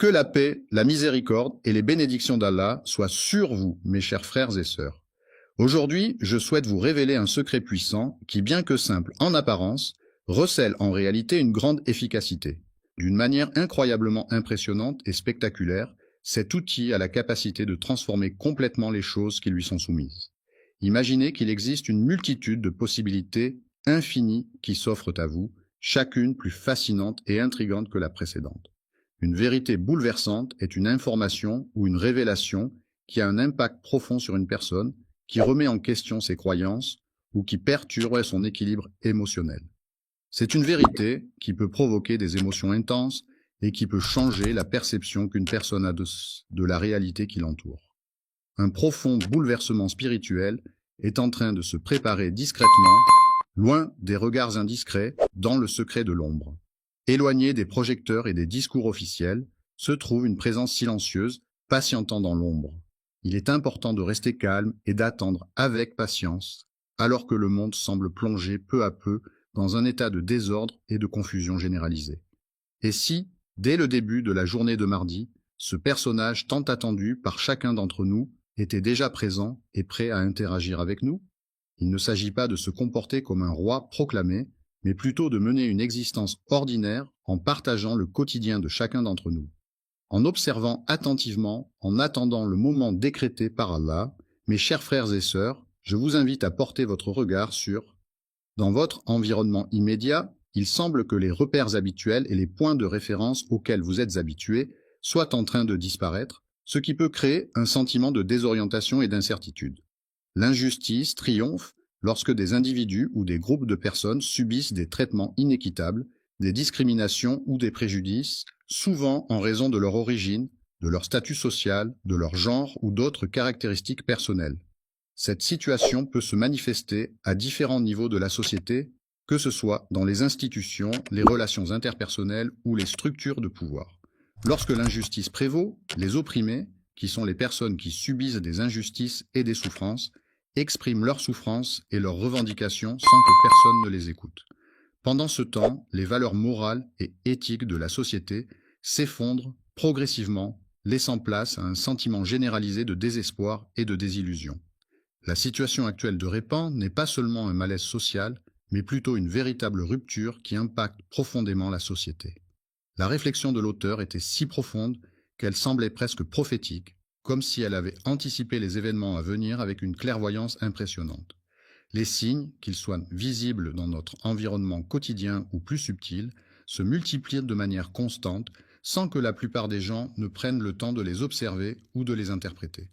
Que la paix, la miséricorde et les bénédictions d'Allah soient sur vous, mes chers frères et sœurs. Aujourd'hui, je souhaite vous révéler un secret puissant qui, bien que simple en apparence, recèle en réalité une grande efficacité. D'une manière incroyablement impressionnante et spectaculaire, cet outil a la capacité de transformer complètement les choses qui lui sont soumises. Imaginez qu'il existe une multitude de possibilités infinies qui s'offrent à vous, chacune plus fascinante et intrigante que la précédente. Une vérité bouleversante est une information ou une révélation qui a un impact profond sur une personne, qui remet en question ses croyances ou qui perturbe son équilibre émotionnel. C'est une vérité qui peut provoquer des émotions intenses et qui peut changer la perception qu'une personne a de la réalité qui l'entoure. Un profond bouleversement spirituel est en train de se préparer discrètement, loin des regards indiscrets, dans le secret de l'ombre. Éloigné des projecteurs et des discours officiels, se trouve une présence silencieuse, patientant dans l'ombre. Il est important de rester calme et d'attendre avec patience, alors que le monde semble plonger peu à peu dans un état de désordre et de confusion généralisée. Et si, dès le début de la journée de mardi, ce personnage tant attendu par chacun d'entre nous était déjà présent et prêt à interagir avec nous? Il ne s'agit pas de se comporter comme un roi proclamé, mais plutôt de mener une existence ordinaire en partageant le quotidien de chacun d'entre nous. En observant attentivement, en attendant le moment décrété par Allah, mes chers frères et sœurs, je vous invite à porter votre regard sur, dans votre environnement immédiat, il semble que les repères habituels et les points de référence auxquels vous êtes habitués soient en train de disparaître, ce qui peut créer un sentiment de désorientation et d'incertitude. L'injustice triomphe lorsque des individus ou des groupes de personnes subissent des traitements inéquitables, des discriminations ou des préjudices, souvent en raison de leur origine, de leur statut social, de leur genre ou d'autres caractéristiques personnelles. Cette situation peut se manifester à différents niveaux de la société, que ce soit dans les institutions, les relations interpersonnelles ou les structures de pouvoir. Lorsque l'injustice prévaut, les opprimés, qui sont les personnes qui subissent des injustices et des souffrances, expriment leurs souffrances et leurs revendications sans que personne ne les écoute. Pendant ce temps, les valeurs morales et éthiques de la société s'effondrent progressivement, laissant place à un sentiment généralisé de désespoir et de désillusion. La situation actuelle de Répand n'est pas seulement un malaise social, mais plutôt une véritable rupture qui impacte profondément la société. La réflexion de l'auteur était si profonde qu'elle semblait presque prophétique, comme si elle avait anticipé les événements à venir avec une clairvoyance impressionnante. Les signes, qu'ils soient visibles dans notre environnement quotidien ou plus subtils, se multiplient de manière constante, sans que la plupart des gens ne prennent le temps de les observer ou de les interpréter.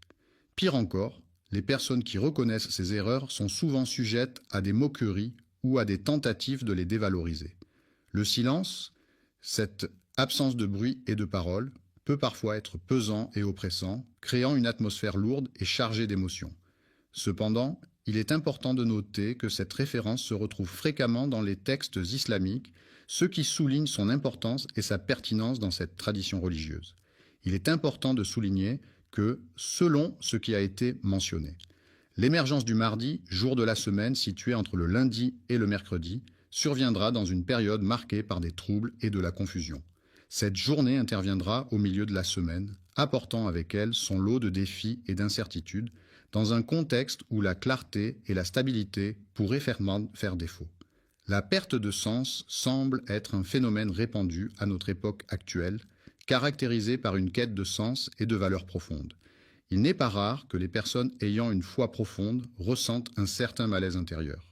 Pire encore, les personnes qui reconnaissent ces erreurs sont souvent sujettes à des moqueries ou à des tentatives de les dévaloriser. Le silence, cette absence de bruit et de parole, peut parfois être pesant et oppressant, créant une atmosphère lourde et chargée d'émotions. Cependant, il est important de noter que cette référence se retrouve fréquemment dans les textes islamiques, ce qui souligne son importance et sa pertinence dans cette tradition religieuse. Il est important de souligner que, selon ce qui a été mentionné, l'émergence du mardi, jour de la semaine situé entre le lundi et le mercredi, surviendra dans une période marquée par des troubles et de la confusion. Cette journée interviendra au milieu de la semaine, apportant avec elle son lot de défis et d'incertitudes, dans un contexte où la clarté et la stabilité pourraient faire défaut. La perte de sens semble être un phénomène répandu à notre époque actuelle, caractérisé par une quête de sens et de valeurs profondes. Il n'est pas rare que les personnes ayant une foi profonde ressentent un certain malaise intérieur.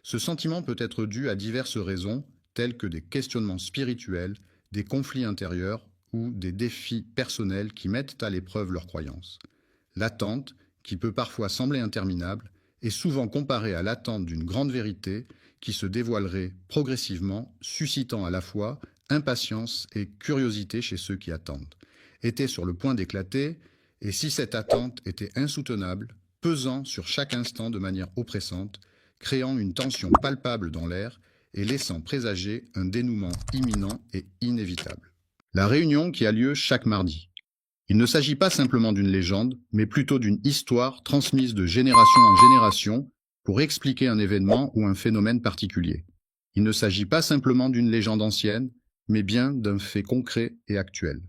Ce sentiment peut être dû à diverses raisons, telles que des questionnements spirituels, des conflits intérieurs ou des défis personnels qui mettent à l'épreuve leurs croyances. L'attente, qui peut parfois sembler interminable, est souvent comparée à l'attente d'une grande vérité qui se dévoilerait progressivement, suscitant à la fois impatience et curiosité chez ceux qui attendent. Était sur le point d'éclater, et si cette attente était insoutenable, pesant sur chaque instant de manière oppressante, créant une tension palpable dans l'air et laissant présager un dénouement imminent et inévitable. La réunion qui a lieu chaque mardi. Il ne s'agit pas simplement d'une légende, mais plutôt d'une histoire transmise de génération en génération pour expliquer un événement ou un phénomène particulier. Il ne s'agit pas simplement d'une légende ancienne, mais bien d'un fait concret et actuel.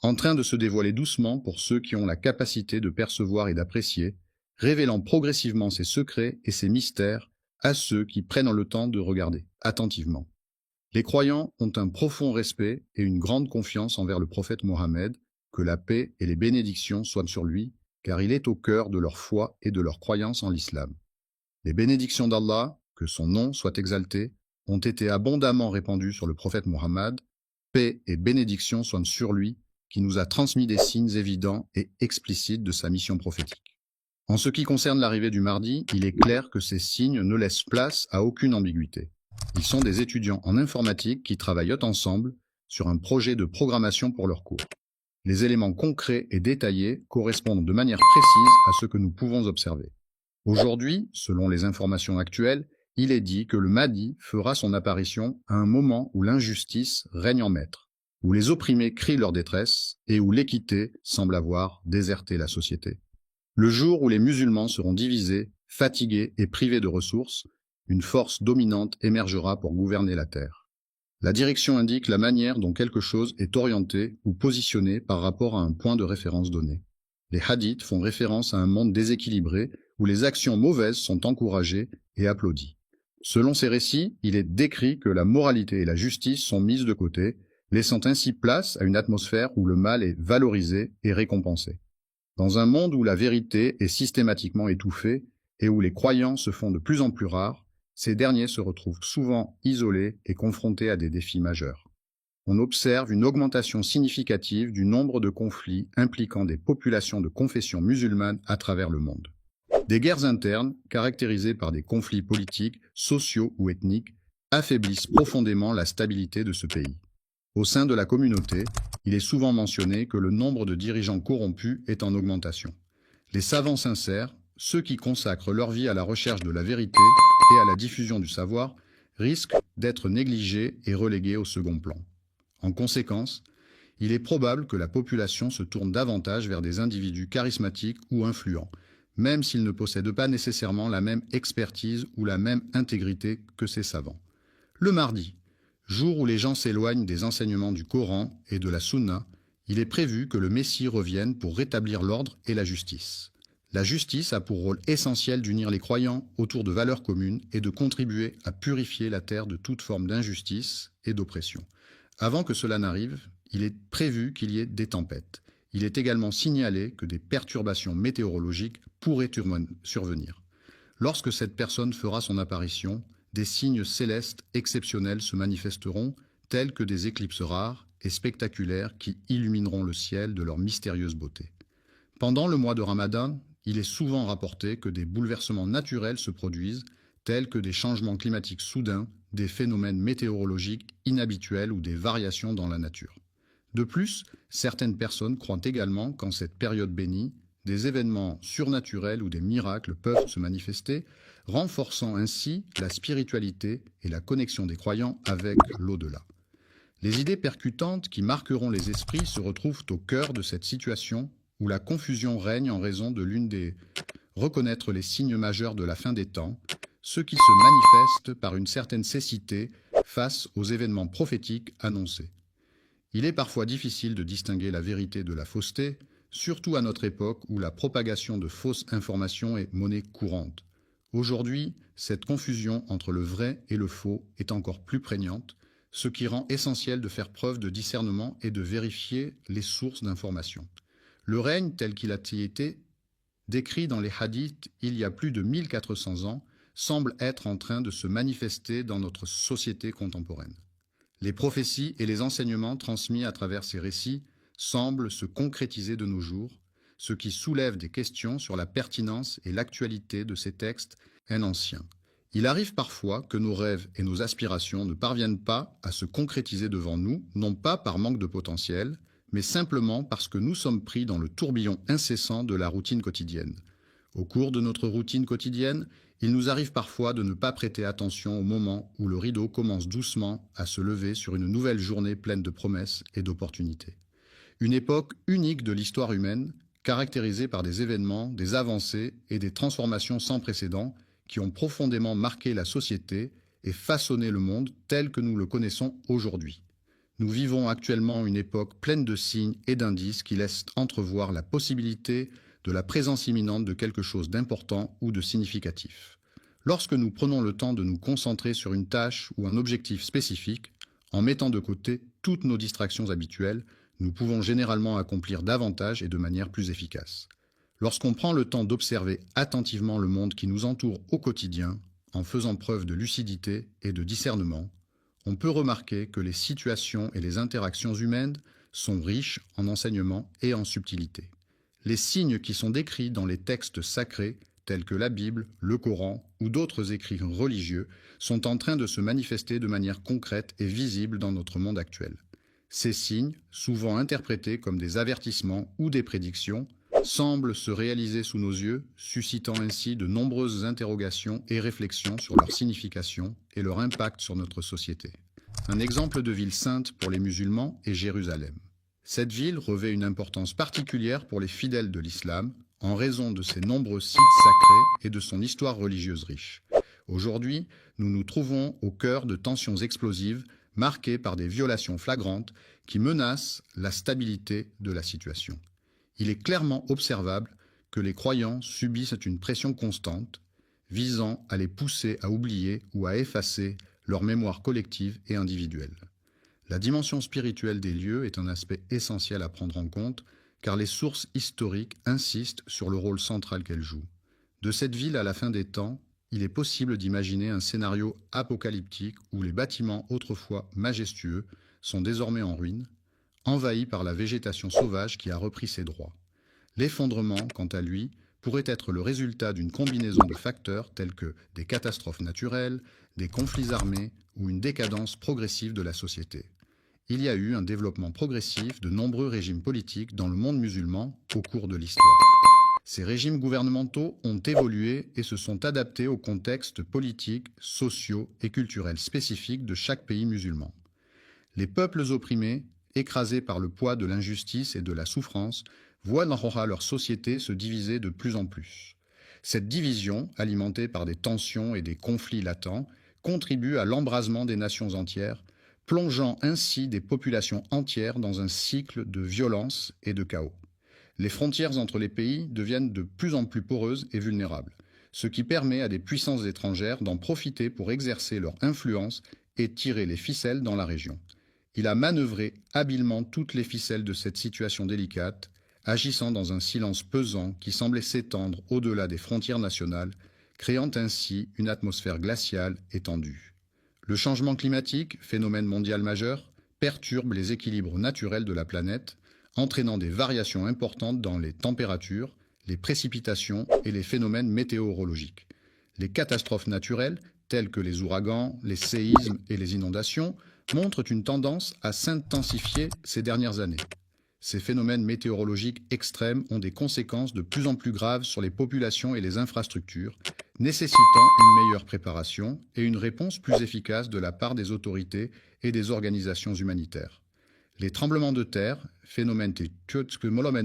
en train de se dévoiler doucement pour ceux qui ont la capacité de percevoir et d'apprécier, révélant progressivement ses secrets et ses mystères à ceux qui prennent le temps de regarder attentivement. Les croyants ont un profond respect et une grande confiance envers le prophète Mohammed, que la paix et les bénédictions soient sur lui, car il est au cœur de leur foi et de leur croyance en l'islam. Les bénédictions d'Allah, que son nom soit exalté, ont été abondamment répandues sur le prophète Mohammed, paix et bénédictions soient sur lui, qui nous a transmis des signes évidents et explicites de sa mission prophétique. En ce qui concerne l'arrivée du Mahdi, il est clair que ces signes ne laissent place à aucune ambiguïté. Ils sont des étudiants en informatique qui travaillent ensemble sur un projet de programmation pour leur cours. Les éléments concrets et détaillés correspondent de manière précise à ce que nous pouvons observer. Aujourd'hui, selon les informations actuelles, il est dit que le Mahdi fera son apparition à un moment où l'injustice règne en maître, où les opprimés crient leur détresse et où l'équité semble avoir déserté la société. Le jour où les musulmans seront divisés, fatigués et privés de ressources, une force dominante émergera pour gouverner la terre. La direction indique la manière dont quelque chose est orienté ou positionné par rapport à un point de référence donné. Les hadiths font référence à un monde déséquilibré où les actions mauvaises sont encouragées et applaudies. Selon ces récits, il est décrit que la moralité et la justice sont mises de côté, laissant ainsi place à une atmosphère où le mal est valorisé et récompensé. Dans un monde où la vérité est systématiquement étouffée et où les croyants se font de plus en plus rares, ces derniers se retrouvent souvent isolés et confrontés à des défis majeurs. On observe une augmentation significative du nombre de conflits impliquant des populations de confession musulmane à travers le monde. Des guerres internes, caractérisées par des conflits politiques, sociaux ou ethniques, affaiblissent profondément la stabilité de ce pays. Au sein de la communauté, il est souvent mentionné que le nombre de dirigeants corrompus est en augmentation. Les savants sincères, ceux qui consacrent leur vie à la recherche de la vérité et à la diffusion du savoir, risquent d'être négligés et relégués au second plan. En conséquence, il est probable que la population se tourne davantage vers des individus charismatiques ou influents, même s'ils ne possèdent pas nécessairement la même expertise ou la même intégrité que ces savants. Le mardi, jour où les gens s'éloignent des enseignements du Coran et de la Sunna, il est prévu que le Messie revienne pour rétablir l'ordre et la justice. La justice a pour rôle essentiel d'unir les croyants autour de valeurs communes et de contribuer à purifier la terre de toute forme d'injustice et d'oppression. Avant que cela n'arrive, il est prévu qu'il y ait des tempêtes. Il est également signalé que des perturbations météorologiques pourraient survenir. Lorsque cette personne fera son apparition, des signes célestes exceptionnels se manifesteront, tels que des éclipses rares et spectaculaires qui illumineront le ciel de leur mystérieuse beauté. Pendant le mois de Ramadan, il est souvent rapporté que des bouleversements naturels se produisent, tels que des changements climatiques soudains, des phénomènes météorologiques inhabituels ou des variations dans la nature. De plus, certaines personnes croient également qu'en cette période bénie, des événements surnaturels ou des miracles peuvent se manifester, renforçant ainsi la spiritualité et la connexion des croyants avec l'au-delà. Les idées percutantes qui marqueront les esprits se retrouvent au cœur de cette situation où la confusion règne en raison de l'une des reconnaître les signes majeurs de la fin des temps, ce qui se manifeste par une certaine cécité face aux événements prophétiques annoncés. Il est parfois difficile de distinguer la vérité de la fausseté, surtout à notre époque où la propagation de fausses informations est monnaie courante. Aujourd'hui, cette confusion entre le vrai et le faux est encore plus prégnante, ce qui rend essentiel de faire preuve de discernement et de vérifier les sources d'informations. Le règne tel qu'il a été décrit dans les hadiths il y a plus de 1400 ans semble être en train de se manifester dans notre société contemporaine. Les prophéties et les enseignements transmis à travers ces récits semblent se concrétiser de nos jours, ce qui soulève des questions sur la pertinence et l'actualité de ces textes anciens. Il arrive parfois que nos rêves et nos aspirations ne parviennent pas à se concrétiser devant nous, non pas par manque de potentiel, mais simplement parce que nous sommes pris dans le tourbillon incessant de la routine quotidienne. Au cours de notre routine quotidienne, il nous arrive parfois de ne pas prêter attention au moment où le rideau commence doucement à se lever sur une nouvelle journée pleine de promesses et d'opportunités. Une époque unique de l'histoire humaine, caractérisée par des événements, des avancées et des transformations sans précédent qui ont profondément marqué la société et façonné le monde tel que nous le connaissons aujourd'hui. Nous vivons actuellement une époque pleine de signes et d'indices qui laissent entrevoir la possibilité de la présence imminente de quelque chose d'important ou de significatif. Lorsque nous prenons le temps de nous concentrer sur une tâche ou un objectif spécifique, en mettant de côté toutes nos distractions habituelles, nous pouvons généralement accomplir davantage et de manière plus efficace. Lorsqu'on prend le temps d'observer attentivement le monde qui nous entoure au quotidien, en faisant preuve de lucidité et de discernement, on peut remarquer que les situations et les interactions humaines sont riches en enseignements et en subtilité. Les signes qui sont décrits dans les textes sacrés, tels que la Bible, le Coran ou d'autres écrits religieux, sont en train de se manifester de manière concrète et visible dans notre monde actuel. Ces signes, souvent interprétés comme des avertissements ou des prédictions, semblent se réaliser sous nos yeux, suscitant ainsi de nombreuses interrogations et réflexions sur leur signification et leur impact sur notre société. Un exemple de ville sainte pour les musulmans est Jérusalem. Cette ville revêt une importance particulière pour les fidèles de l'islam, en raison de ses nombreux sites sacrés et de son histoire religieuse riche. Aujourd'hui, nous nous trouvons au cœur de tensions explosives marquées par des violations flagrantes qui menacent la stabilité de la situation. Il est clairement observable que les croyants subissent une pression constante visant à les pousser à oublier ou à effacer leur mémoire collective et individuelle. La dimension spirituelle des lieux est un aspect essentiel à prendre en compte car les sources historiques insistent sur le rôle central qu'elle joue. De cette ville à la fin des temps, il est possible d'imaginer un scénario apocalyptique où les bâtiments autrefois majestueux sont désormais en ruine, envahis par la végétation sauvage qui a repris ses droits. L'effondrement, quant à lui, pourrait être le résultat d'une combinaison de facteurs tels que des catastrophes naturelles, des conflits armés ou une décadence progressive de la société. Il y a eu un développement progressif de nombreux régimes politiques dans le monde musulman au cours de l'histoire. Ces régimes gouvernementaux ont évolué et se sont adaptés aux contextes politiques, sociaux et culturels spécifiques de chaque pays musulman. Les peuples opprimés, écrasés par le poids de l'injustice et de la souffrance, voient leur société se diviser de plus en plus. Cette division, alimentée par des tensions et des conflits latents, contribue à l'embrasement des nations entières, plongeant ainsi des populations entières dans un cycle de violence et de chaos. Les frontières entre les pays deviennent de plus en plus poreuses et vulnérables, ce qui permet à des puissances étrangères d'en profiter pour exercer leur influence et tirer les ficelles dans la région. Il a manœuvré habilement toutes les ficelles de cette situation délicate, agissant dans un silence pesant qui semblait s'étendre au-delà des frontières nationales, créant ainsi une atmosphère glaciale et tendue. Le changement climatique, phénomène mondial majeur, perturbe les équilibres naturels de la planète, entraînant des variations importantes dans les températures, les précipitations et les phénomènes météorologiques. Les catastrophes naturelles, telles que les ouragans, les séismes et les inondations, montrent une tendance à s'intensifier ces dernières années. Ces phénomènes météorologiques extrêmes ont des conséquences de plus en plus graves sur les populations et les infrastructures, nécessitant une meilleure préparation et une réponse plus efficace de la part des autorités et des organisations humanitaires. Les tremblements de terre, phénomènes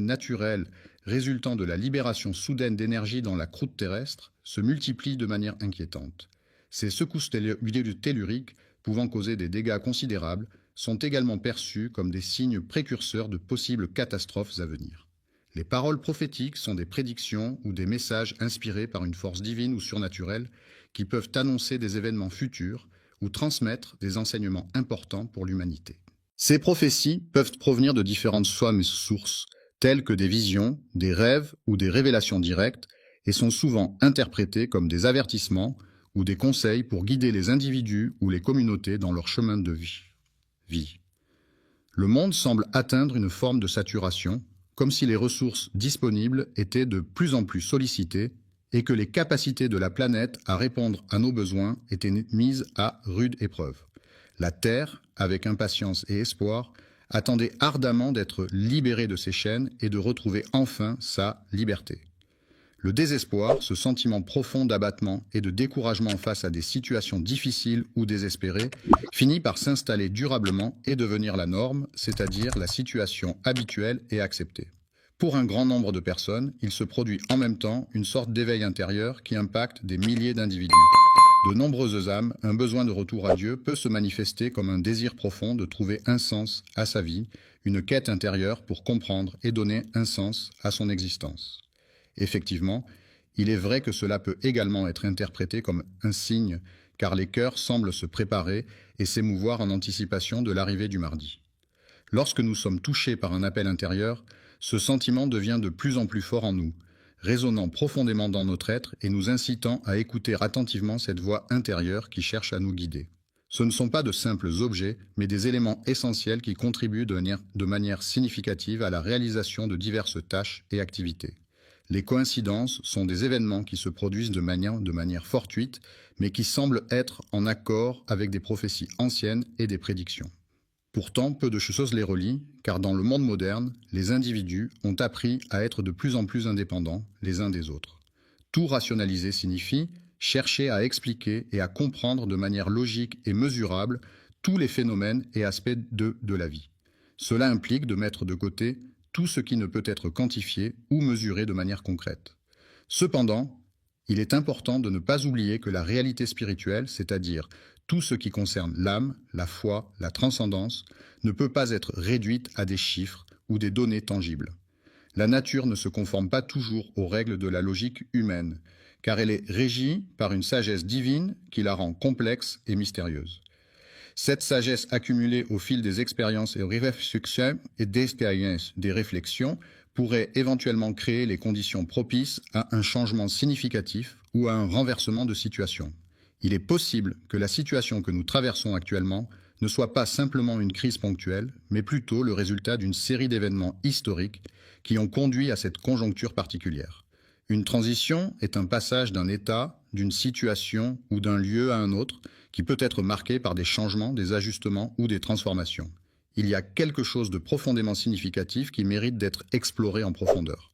naturels résultant de la libération soudaine d'énergie dans la croûte terrestre, se multiplient de manière inquiétante. Ces secousses telluriques, pouvant causer des dégâts considérables, sont également perçus comme des signes précurseurs de possibles catastrophes à venir. Les paroles prophétiques sont des prédictions ou des messages inspirés par une force divine ou surnaturelle qui peuvent annoncer des événements futurs ou transmettre des enseignements importants pour l'humanité. Ces prophéties peuvent provenir de différentes sources, telles que des visions, des rêves ou des révélations directes, et sont souvent interprétées comme des avertissements ou des conseils pour guider les individus ou les communautés dans leur chemin de vie. Le monde semble atteindre une forme de saturation, comme si les ressources disponibles étaient de plus en plus sollicitées et que les capacités de la planète à répondre à nos besoins étaient mises à rude épreuve. La Terre, avec impatience et espoir, attendait ardemment d'être libérée de ses chaînes et de retrouver enfin sa liberté. Le désespoir, ce sentiment profond d'abattement et de découragement face à des situations difficiles ou désespérées, finit par s'installer durablement et devenir la norme, c'est-à-dire la situation habituelle et acceptée. Pour un grand nombre de personnes, il se produit en même temps une sorte d'éveil intérieur qui impacte des milliers d'individus. De nombreuses âmes, un besoin de retour à Dieu peut se manifester comme un désir profond de trouver un sens à sa vie, une quête intérieure pour comprendre et donner un sens à son existence. Effectivement, il est vrai que cela peut également être interprété comme un signe, car les cœurs semblent se préparer et s'émouvoir en anticipation de l'arrivée du mardi. Lorsque nous sommes touchés par un appel intérieur, ce sentiment devient de plus en plus fort en nous, résonnant profondément dans notre être et nous incitant à écouter attentivement cette voix intérieure qui cherche à nous guider. Ce ne sont pas de simples objets, mais des éléments essentiels qui contribuent de manière significative à la réalisation de diverses tâches et activités. Les coïncidences sont des événements qui se produisent de manière fortuite, mais qui semblent être en accord avec des prophéties anciennes et des prédictions. Pourtant, peu de choses les relient, car dans le monde moderne, les individus ont appris à être de plus en plus indépendants les uns des autres. Tout rationaliser signifie chercher à expliquer et à comprendre de manière logique et mesurable tous les phénomènes et aspects de la vie. Cela implique de mettre de côté tout ce qui ne peut être quantifié ou mesuré de manière concrète. Cependant, il est important de ne pas oublier que la réalité spirituelle, c'est-à-dire tout ce qui concerne l'âme, la foi, la transcendance, ne peut pas être réduite à des chiffres ou des données tangibles. La nature ne se conforme pas toujours aux règles de la logique humaine, car elle est régie par une sagesse divine qui la rend complexe et mystérieuse. Cette sagesse accumulée au fil des expériences et des réflexions pourrait éventuellement créer les conditions propices à un changement significatif ou à un renversement de situation. Il est possible que la situation que nous traversons actuellement ne soit pas simplement une crise ponctuelle, mais plutôt le résultat d'une série d'événements historiques qui ont conduit à cette conjoncture particulière. Une transition est un passage d'un état, d'une situation ou d'un lieu à un autre qui peut être marqué par des changements, des ajustements ou des transformations. Il y a quelque chose de profondément significatif qui mérite d'être exploré en profondeur.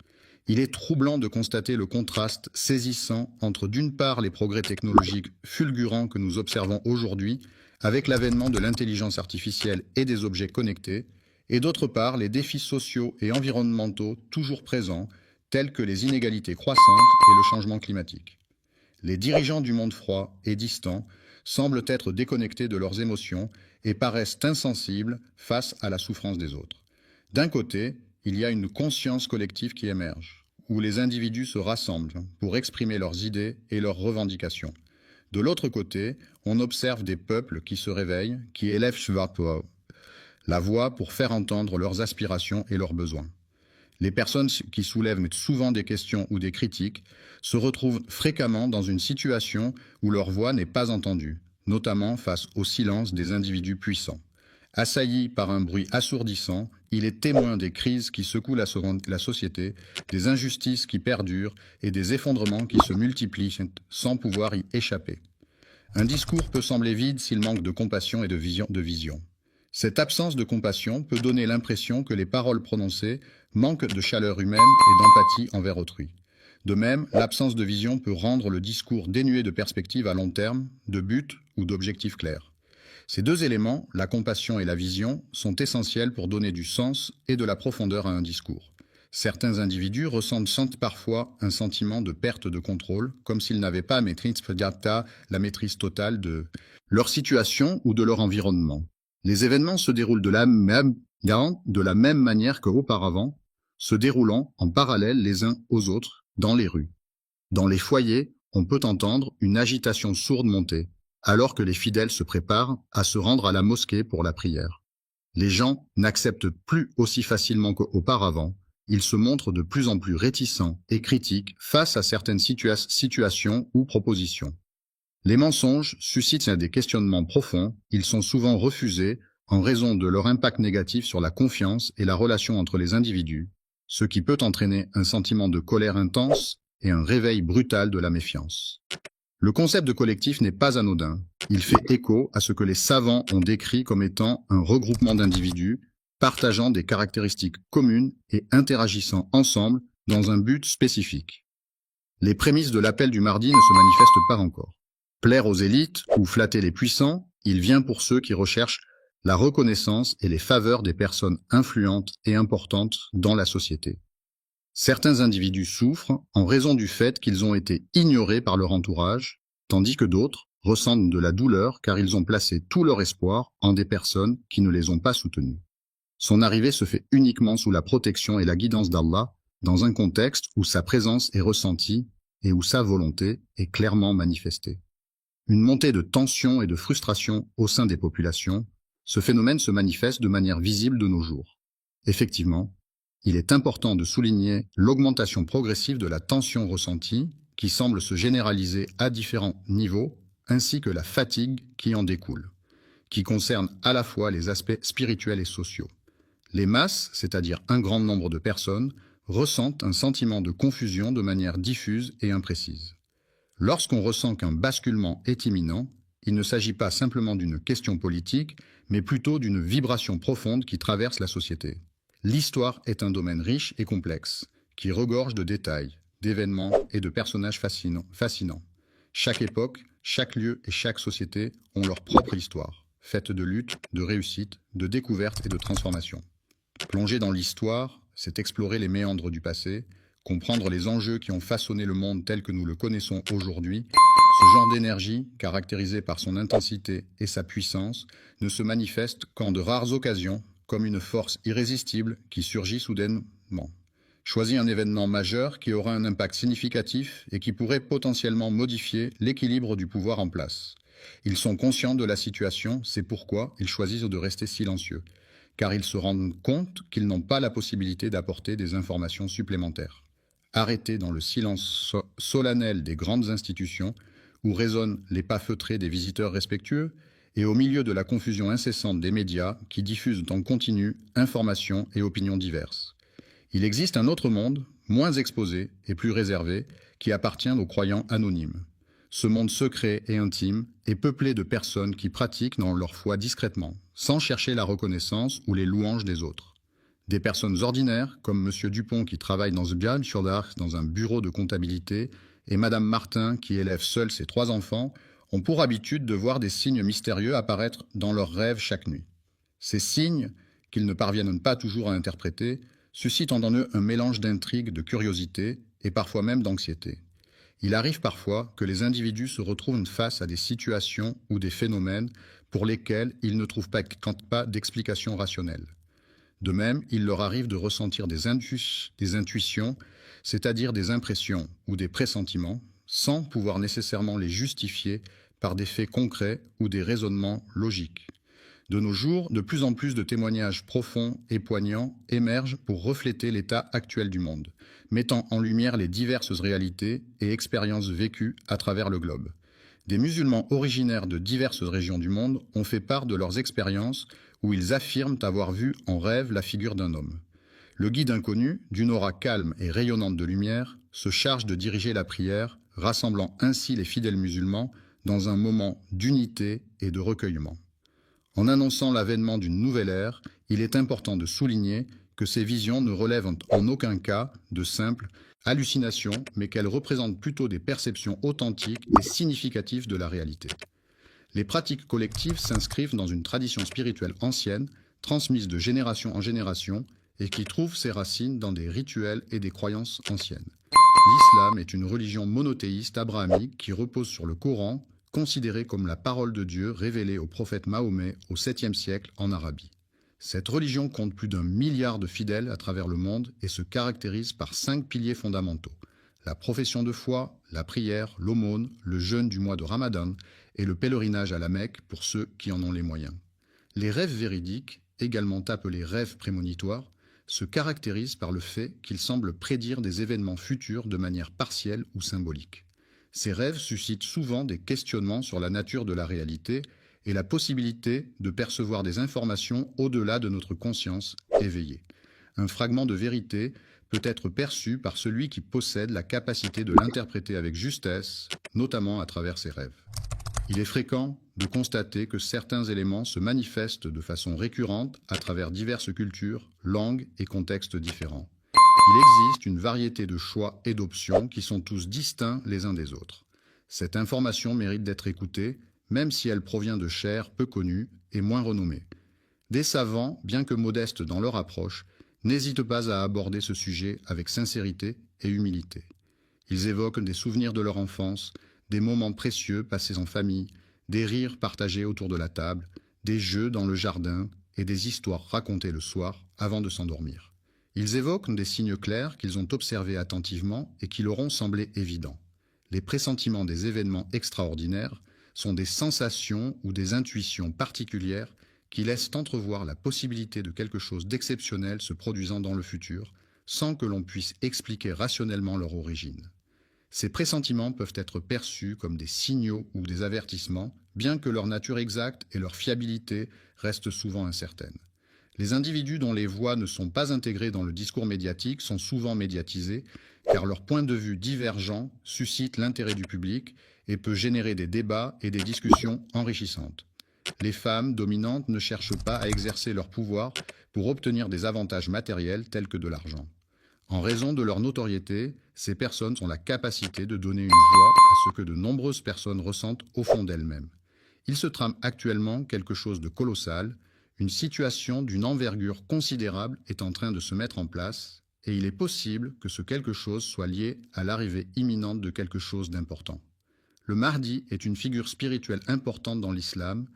Il est troublant de constater le contraste saisissant entre d'une part les progrès technologiques fulgurants que nous observons aujourd'hui avec l'avènement de l'intelligence artificielle et des objets connectés, et d'autre part les défis sociaux et environnementaux toujours présents, tels que les inégalités croissantes et le changement climatique. Les dirigeants du monde froid et distant semblent être déconnectés de leurs émotions et paraissent insensibles face à la souffrance des autres. D'un côté, il y a une conscience collective qui émerge, où les individus se rassemblent pour exprimer leurs idées et leurs revendications. De l'autre côté, on observe des peuples qui se réveillent, qui élèvent la voix pour faire entendre leurs aspirations et leurs besoins. Les personnes qui soulèvent souvent des questions ou des critiques se retrouvent fréquemment dans une situation où leur voix n'est pas entendue, notamment face au silence des individus puissants. Assailli par un bruit assourdissant, il est témoin des crises qui secouent la société, des injustices qui perdurent et des effondrements qui se multiplient sans pouvoir y échapper. Un discours peut sembler vide s'il manque de compassion et de vision. Cette absence de compassion peut donner l'impression que les paroles prononcées manquent de chaleur humaine et d'empathie envers autrui. De même, l'absence de vision peut rendre le discours dénué de perspective à long terme, de but ou d'objectifs clairs. Ces deux éléments, la compassion et la vision, sont essentiels pour donner du sens et de la profondeur à un discours. Certains individus ressentent parfois un sentiment de perte de contrôle, comme s'ils n'avaient pas la maîtrise totale de leur situation ou de leur environnement. Les événements se déroulent de la même manière qu'auparavant, se déroulant en parallèle les uns aux autres dans les rues. Dans les foyers, on peut entendre une agitation sourde monter, alors que les fidèles se préparent à se rendre à la mosquée pour la prière. Les gens n'acceptent plus aussi facilement qu'auparavant, ils se montrent de plus en plus réticents et critiques face à certaines situations ou propositions. Les mensonges suscitent des questionnements profonds, ils sont souvent refusés en raison de leur impact négatif sur la confiance et la relation entre les individus, ce qui peut entraîner un sentiment de colère intense et un réveil brutal de la méfiance. Le concept de collectif n'est pas anodin. Il fait écho à ce que les savants ont décrit comme étant un regroupement d'individus partageant des caractéristiques communes et interagissant ensemble dans un but spécifique. Les prémices de l'appel du mardi ne se manifestent pas encore. Plaire aux élites ou flatter les puissants, il vient pour ceux qui recherchent la reconnaissance et les faveurs des personnes influentes et importantes dans la société. Certains individus souffrent en raison du fait qu'ils ont été ignorés par leur entourage, tandis que d'autres ressentent de la douleur car ils ont placé tout leur espoir en des personnes qui ne les ont pas soutenus. Son arrivée se fait uniquement sous la protection et la guidance d'Allah, dans un contexte où sa présence est ressentie et où sa volonté est clairement manifestée. Une montée de tension et de frustration au sein des populations, ce phénomène se manifeste de manière visible de nos jours. Effectivement, il est important de souligner l'augmentation progressive de la tension ressentie, qui semble se généraliser à différents niveaux, ainsi que la fatigue qui en découle, qui concerne à la fois les aspects spirituels et sociaux. Les masses, c'est-à-dire un grand nombre de personnes, ressentent un sentiment de confusion de manière diffuse et imprécise. Lorsqu'on ressent qu'un basculement est imminent, il ne s'agit pas simplement d'une question politique, mais plutôt d'une vibration profonde qui traverse la société. L'histoire est un domaine riche et complexe, qui regorge de détails, d'événements et de personnages fascinants. Chaque époque, chaque lieu et chaque société ont leur propre histoire, faite de luttes, de réussites, de découvertes et de transformations. Plonger dans l'histoire, c'est explorer les méandres du passé, comprendre les enjeux qui ont façonné le monde tel que nous le connaissons aujourd'hui. Ce genre d'énergie, caractérisée par son intensité et sa puissance, ne se manifeste qu'en de rares occasions, comme une force irrésistible qui surgit soudainement. Choisis un événement majeur qui aura un impact significatif et qui pourrait potentiellement modifier l'équilibre du pouvoir en place. Ils sont conscients de la situation, c'est pourquoi ils choisissent de rester silencieux, car ils se rendent compte qu'ils n'ont pas la possibilité d'apporter des informations supplémentaires. Arrêtés dans le silence solennel des grandes institutions, où résonnent les pas feutrés des visiteurs respectueux, et au milieu de la confusion incessante des médias qui diffusent en continu informations et opinions diverses. Il existe un autre monde, moins exposé et plus réservé, qui appartient aux croyants anonymes. Ce monde secret et intime est peuplé de personnes qui pratiquent dans leur foi discrètement, sans chercher la reconnaissance ou les louanges des autres. Des personnes ordinaires, comme M. Dupont qui travaille dans Sbial-sur-Darch dans un bureau de comptabilité, et Mme Martin qui élève seule ses 3 enfants, ont pour habitude de voir des signes mystérieux apparaître dans leurs rêves chaque nuit. Ces signes, qu'ils ne parviennent pas toujours à interpréter, suscitent en eux un mélange d'intrigue, de curiosité et parfois même d'anxiété. Il arrive parfois que les individus se retrouvent face à des situations ou des phénomènes pour lesquels ils ne trouvent pas d'explication rationnelle. De même, il leur arrive de ressentir des intuitions, c'est-à-dire des impressions ou des pressentiments, sans pouvoir nécessairement les justifier par des faits concrets ou des raisonnements logiques. De nos jours, de plus en plus de témoignages profonds et poignants émergent pour refléter l'état actuel du monde, mettant en lumière les diverses réalités et expériences vécues à travers le globe. Des musulmans originaires de diverses régions du monde ont fait part de leurs expériences où ils affirment avoir vu en rêve la figure d'un homme. Le guide inconnu, d'une aura calme et rayonnante de lumière, se charge de diriger la prière, rassemblant ainsi les fidèles musulmans dans un moment d'unité et de recueillement. En annonçant l'avènement d'une nouvelle ère, il est important de souligner que ces visions ne relèvent en aucun cas de simples hallucinations, mais qu'elles représentent plutôt des perceptions authentiques et significatives de la réalité. Les pratiques collectives s'inscrivent dans une tradition spirituelle ancienne, transmise de génération en génération, et qui trouve ses racines dans des rituels et des croyances anciennes. L'islam est une religion monothéiste abrahamique qui repose sur le Coran, considéré comme la parole de Dieu révélée au prophète Mahomet au 7e siècle en Arabie. Cette religion compte plus d'1 milliard de fidèles à travers le monde et se caractérise par 5 piliers fondamentaux: la profession de foi, la prière, l'aumône, le jeûne du mois de Ramadan et le pèlerinage à la Mecque pour ceux qui en ont les moyens. Les rêves véridiques, également appelés rêves prémonitoires, se caractérisent par le fait qu'ils semblent prédire des événements futurs de manière partielle ou symbolique. Ces rêves suscitent souvent des questionnements sur la nature de la réalité et la possibilité de percevoir des informations au-delà de notre conscience éveillée. Un fragment de vérité peut être perçu par celui qui possède la capacité de l'interpréter avec justesse, notamment à travers ses rêves. Il est fréquent de constater que certains éléments se manifestent de façon récurrente à travers diverses cultures, langues et contextes différents. Il existe une variété de choix et d'options qui sont tous distincts les uns des autres. Cette information mérite d'être écoutée, même si elle provient de chaires peu connues et moins renommées. Des savants, bien que modestes dans leur approche, n'hésitent pas à aborder ce sujet avec sincérité et humilité. Ils évoquent des souvenirs de leur enfance, des moments précieux passés en famille, des rires partagés autour de la table, des jeux dans le jardin et des histoires racontées le soir avant de s'endormir. Ils évoquent des signes clairs qu'ils ont observés attentivement et qui leur ont semblé évidents. Les pressentiments des événements extraordinaires sont des sensations ou des intuitions particulières qui laissent entrevoir la possibilité de quelque chose d'exceptionnel se produisant dans le futur, sans que l'on puisse expliquer rationnellement leur origine. Ces pressentiments peuvent être perçus comme des signaux ou des avertissements, bien que leur nature exacte et leur fiabilité restent souvent incertaines. Les individus dont les voix ne sont pas intégrées dans le discours médiatique sont souvent médiatisés, car leur point de vue divergent suscite l'intérêt du public et peut générer des débats et des discussions enrichissantes. Les femmes dominantes ne cherchent pas à exercer leur pouvoir pour obtenir des avantages matériels tels que de l'argent. En raison de leur notoriété, ces personnes ont la capacité de donner une voix à ce que de nombreuses personnes ressentent au fond d'elles-mêmes. Il se trame actuellement quelque chose de colossal. Une situation d'une envergure considérable est en train de se mettre en place et il est possible que ce quelque chose soit lié à l'arrivée imminente de quelque chose d'important. Le Mahdi est une figure spirituelle importante dans l'islam,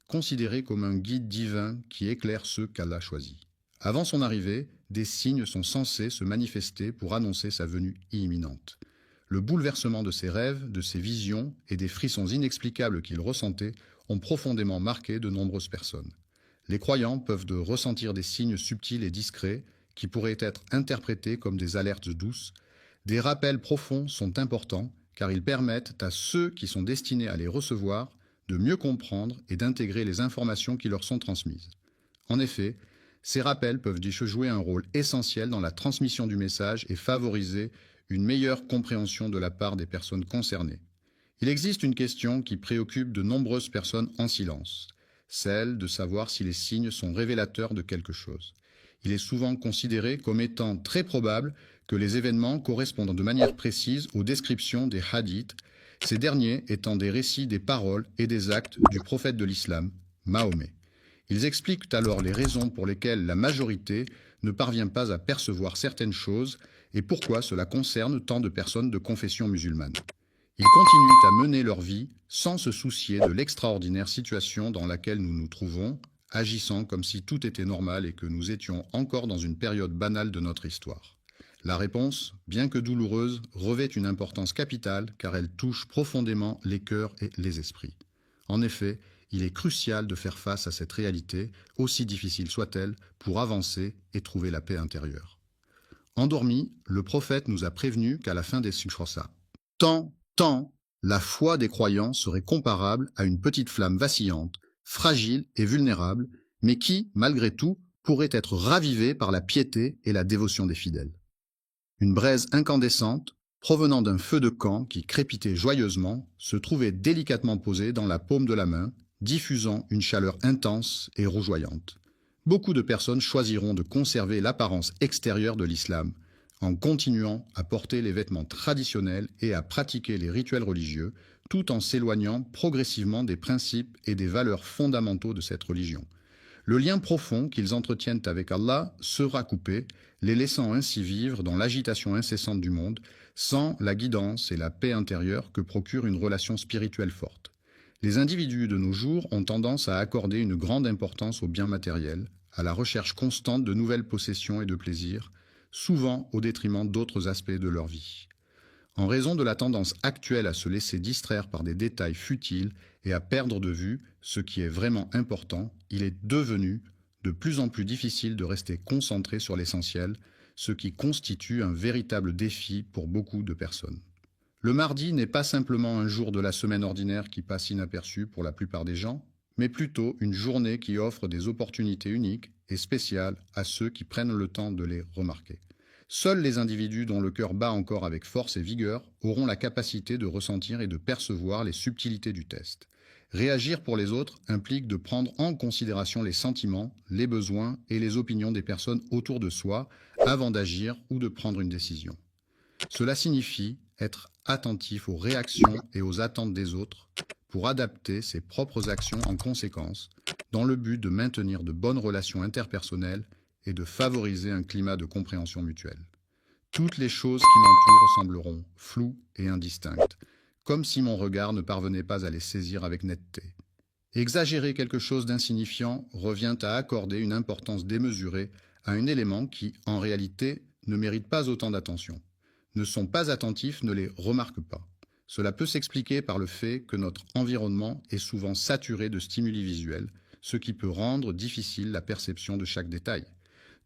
considéré comme un guide divin qui éclaire ceux qu'Allah choisit. Avant son arrivée, des signes sont censés se manifester pour annoncer sa venue imminente. Le bouleversement de ses rêves, de ses visions et des frissons inexplicables qu'il ressentait ont profondément marqué de nombreuses personnes. Les croyants peuvent ressentir des signes subtils et discrets qui pourraient être interprétés comme des alertes douces. Des rappels profonds sont importants car ils permettent à ceux qui sont destinés à les recevoir de mieux comprendre et d'intégrer les informations qui leur sont transmises. En effet, ces rappels peuvent jouer un rôle essentiel dans la transmission du message et favoriser une meilleure compréhension de la part des personnes concernées. Il existe une question qui préoccupe de nombreuses personnes en silence, celle de savoir si les signes sont révélateurs de quelque chose. Il est souvent considéré comme étant très probable que les événements correspondent de manière précise aux descriptions des hadiths, ces derniers étant des récits des paroles et des actes du prophète de l'islam, Mahomet. Ils expliquent alors les raisons pour lesquelles la majorité ne parvient pas à percevoir certaines choses et pourquoi cela concerne tant de personnes de confession musulmane. Ils continuent à mener leur vie sans se soucier de l'extraordinaire situation dans laquelle nous nous trouvons, agissant comme si tout était normal et que nous étions encore dans une période banale de notre histoire. La réponse, bien que douloureuse, revêt une importance capitale car elle touche profondément les cœurs et les esprits. En effet, il est crucial de faire face à cette réalité, aussi difficile soit-elle, pour avancer et trouver la paix intérieure. Endormi, le prophète nous a prévenu qu'à la fin des Sukhrosa, tant, la foi des croyants serait comparable à une petite flamme vacillante, fragile et vulnérable, mais qui, malgré tout, pourrait être ravivée par la piété et la dévotion des fidèles. Une braise incandescente, provenant d'un feu de camp qui crépitait joyeusement, se trouvait délicatement posée dans la paume de la main, diffusant une chaleur intense et rougeoyante. Beaucoup de personnes choisiront de conserver l'apparence extérieure de l'islam, en continuant à porter les vêtements traditionnels et à pratiquer les rituels religieux, tout en s'éloignant progressivement des principes et des valeurs fondamentaux de cette religion. Le lien profond qu'ils entretiennent avec Allah sera coupé, les laissant ainsi vivre dans l'agitation incessante du monde, sans la guidance et la paix intérieure que procure une relation spirituelle forte. Les individus de nos jours ont tendance à accorder une grande importance aux biens matériels, à la recherche constante de nouvelles possessions et de plaisirs, souvent au détriment d'autres aspects de leur vie. En raison de la tendance actuelle à se laisser distraire par des détails futiles et à perdre de vue ce qui est vraiment important, il est devenu de plus en plus difficile de rester concentré sur l'essentiel, ce qui constitue un véritable défi pour beaucoup de personnes. Le mardi n'est pas simplement un jour de la semaine ordinaire qui passe inaperçu pour la plupart des gens, mais plutôt une journée qui offre des opportunités uniques et spéciales à ceux qui prennent le temps de les remarquer. Seuls les individus dont le cœur bat encore avec force et vigueur auront la capacité de ressentir et de percevoir les subtilités du test. Réagir pour les autres implique de prendre en considération les sentiments, les besoins et les opinions des personnes autour de soi avant d'agir ou de prendre une décision. Cela signifie être attentif aux réactions et aux attentes des autres pour adapter ses propres actions en conséquence, dans le but de maintenir de bonnes relations interpersonnelles et de favoriser un climat de compréhension mutuelle. Toutes les choses qui m'entourent sembleront floues et indistinctes. comme si mon regard ne parvenait pas à les saisir avec netteté. Exagérer quelque chose d'insignifiant revient à accorder une importance démesurée à un élément qui, en réalité, ne mérite pas autant d'attention. Ne sont pas attentifs, ne les remarquent pas. Cela peut s'expliquer par le fait que notre environnement est souvent saturé de stimuli visuels, ce qui peut rendre difficile la perception de chaque détail.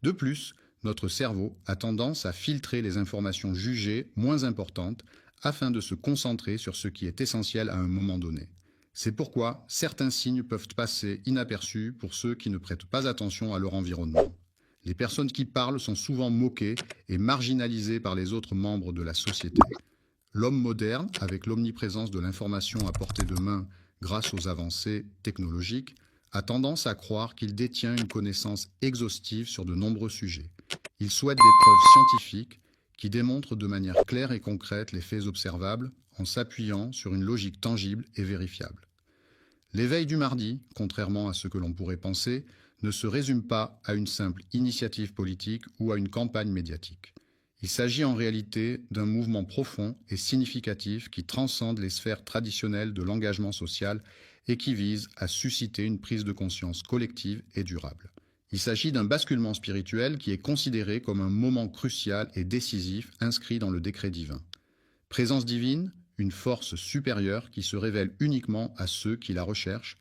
De plus, notre cerveau a tendance à filtrer les informations jugées moins importantes afin de se concentrer sur ce qui est essentiel à un moment donné. C'est pourquoi certains signes peuvent passer inaperçus pour ceux qui ne prêtent pas attention à leur environnement. Les personnes qui parlent sont souvent moquées et marginalisées par les autres membres de la société. L'homme moderne, avec l'omniprésence de l'information à portée de main grâce aux avancées technologiques, a tendance à croire qu'il détient une connaissance exhaustive sur de nombreux sujets. Il souhaite des preuves scientifiques qui démontrent de manière claire et concrète les faits observables en s'appuyant sur une logique tangible et vérifiable. L'éveil du mardi, contrairement à ce que l'on pourrait penser, ne se résume pas à une simple initiative politique ou à une campagne médiatique. Il s'agit en réalité d'un mouvement profond et significatif qui transcende les sphères traditionnelles de l'engagement social et qui vise à susciter une prise de conscience collective et durable. Il s'agit d'un basculement spirituel qui est considéré comme un moment crucial et décisif inscrit dans le décret divin. Présence divine, une force supérieure qui se révèle uniquement à ceux qui la recherchent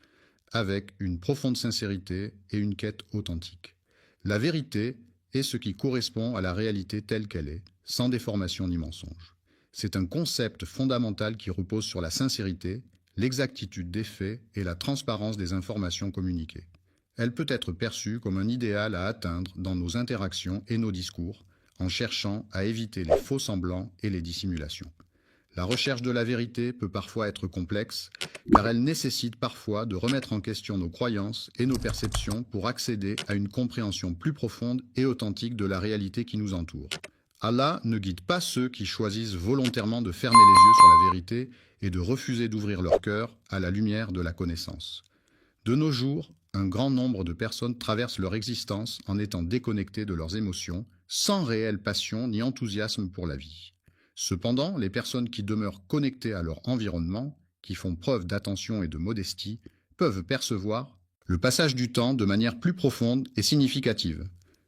avec une profonde sincérité et une quête authentique. La vérité est ce qui correspond à la réalité telle qu'elle est, sans déformation ni mensonge. C'est un concept fondamental qui repose sur la sincérité, l'exactitude des faits et la transparence des informations communiquées. Elle peut être perçue comme un idéal à atteindre dans nos interactions et nos discours, en cherchant à éviter les faux semblants et les dissimulations. La recherche de la vérité peut parfois être complexe, car elle nécessite parfois de remettre en question nos croyances et nos perceptions pour accéder à une compréhension plus profonde et authentique de la réalité qui nous entoure. Allah ne guide pas ceux qui choisissent volontairement de fermer les yeux sur la vérité et de refuser d'ouvrir leur cœur à la lumière de la connaissance. De nos jours, un grand nombre de personnes traversent leur existence en étant déconnectées de leurs émotions, sans réelle passion ni enthousiasme pour la vie. Cependant, les personnes qui demeurent connectées à leur environnement, qui font preuve d'attention et de modestie, peuvent percevoir le passage du temps de manière plus profonde et significative.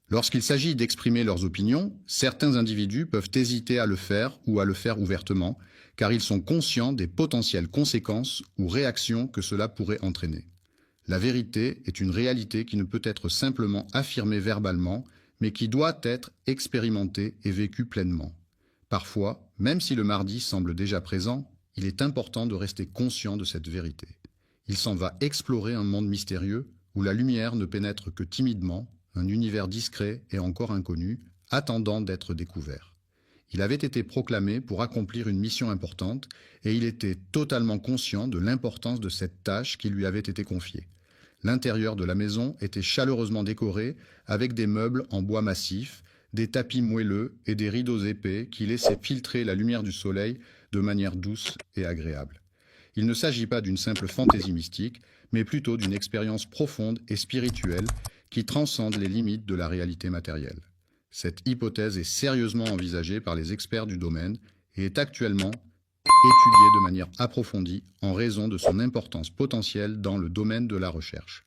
Lorsqu'il s'agit d'exprimer leurs opinions, certains individus peuvent hésiter à le faire ou à le faire ouvertement, car ils sont conscients des potentielles conséquences ou réactions que cela pourrait entraîner. La vérité est une réalité qui ne peut être simplement affirmée verbalement, mais qui doit être expérimentée et vécue pleinement. Parfois, même si le mardi semble déjà présent, il est important de rester conscient de cette vérité. Il s'en va explorer un monde mystérieux où la lumière ne pénètre que timidement, un univers discret et encore inconnu, attendant d'être découvert. Il avait été proclamé pour accomplir une mission importante et il était totalement conscient de l'importance de cette tâche qui lui avait été confiée. L'intérieur de la maison était chaleureusement décoré avec des meubles en bois massif, des tapis moelleux et des rideaux épais qui laissaient filtrer la lumière du soleil de manière douce et agréable. Il ne s'agit pas d'une simple fantaisie mystique, mais plutôt d'une expérience profonde et spirituelle qui transcende les limites de la réalité matérielle. Cette hypothèse est sérieusement envisagée par les experts du domaine et est actuellement étudiée de manière approfondie en raison de son importance potentielle dans le domaine de la recherche.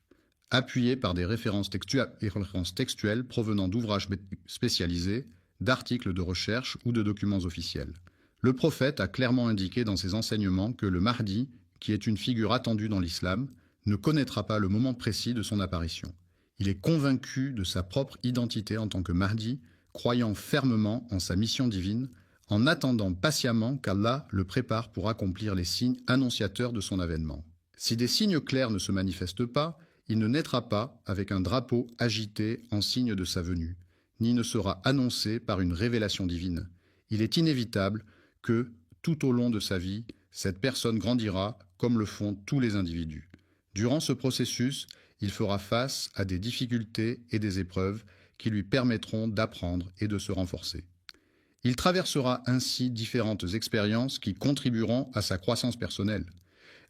Appuyée par des références textuelles provenant d'ouvrages spécialisés, d'articles de recherche ou de documents officiels. Le prophète a clairement indiqué dans ses enseignements que le Mahdi, qui est une figure attendue dans l'islam, ne connaîtra pas le moment précis de son apparition. Il est convaincu de sa propre identité en tant que Mahdi, croyant fermement en sa mission divine, en attendant patiemment qu'Allah le prépare pour accomplir les signes annonciateurs de son avènement. Si des signes clairs ne se manifestent pas, il ne naîtra pas avec un drapeau agité en signe de sa venue, ni ne sera annoncé par une révélation divine. Il est inévitable que, tout au long de sa vie, cette personne grandira comme le font tous les individus. Durant ce processus, il fera face à des difficultés et des épreuves qui lui permettront d'apprendre et de se renforcer. Il traversera ainsi différentes expériences qui contribueront à sa croissance personnelle.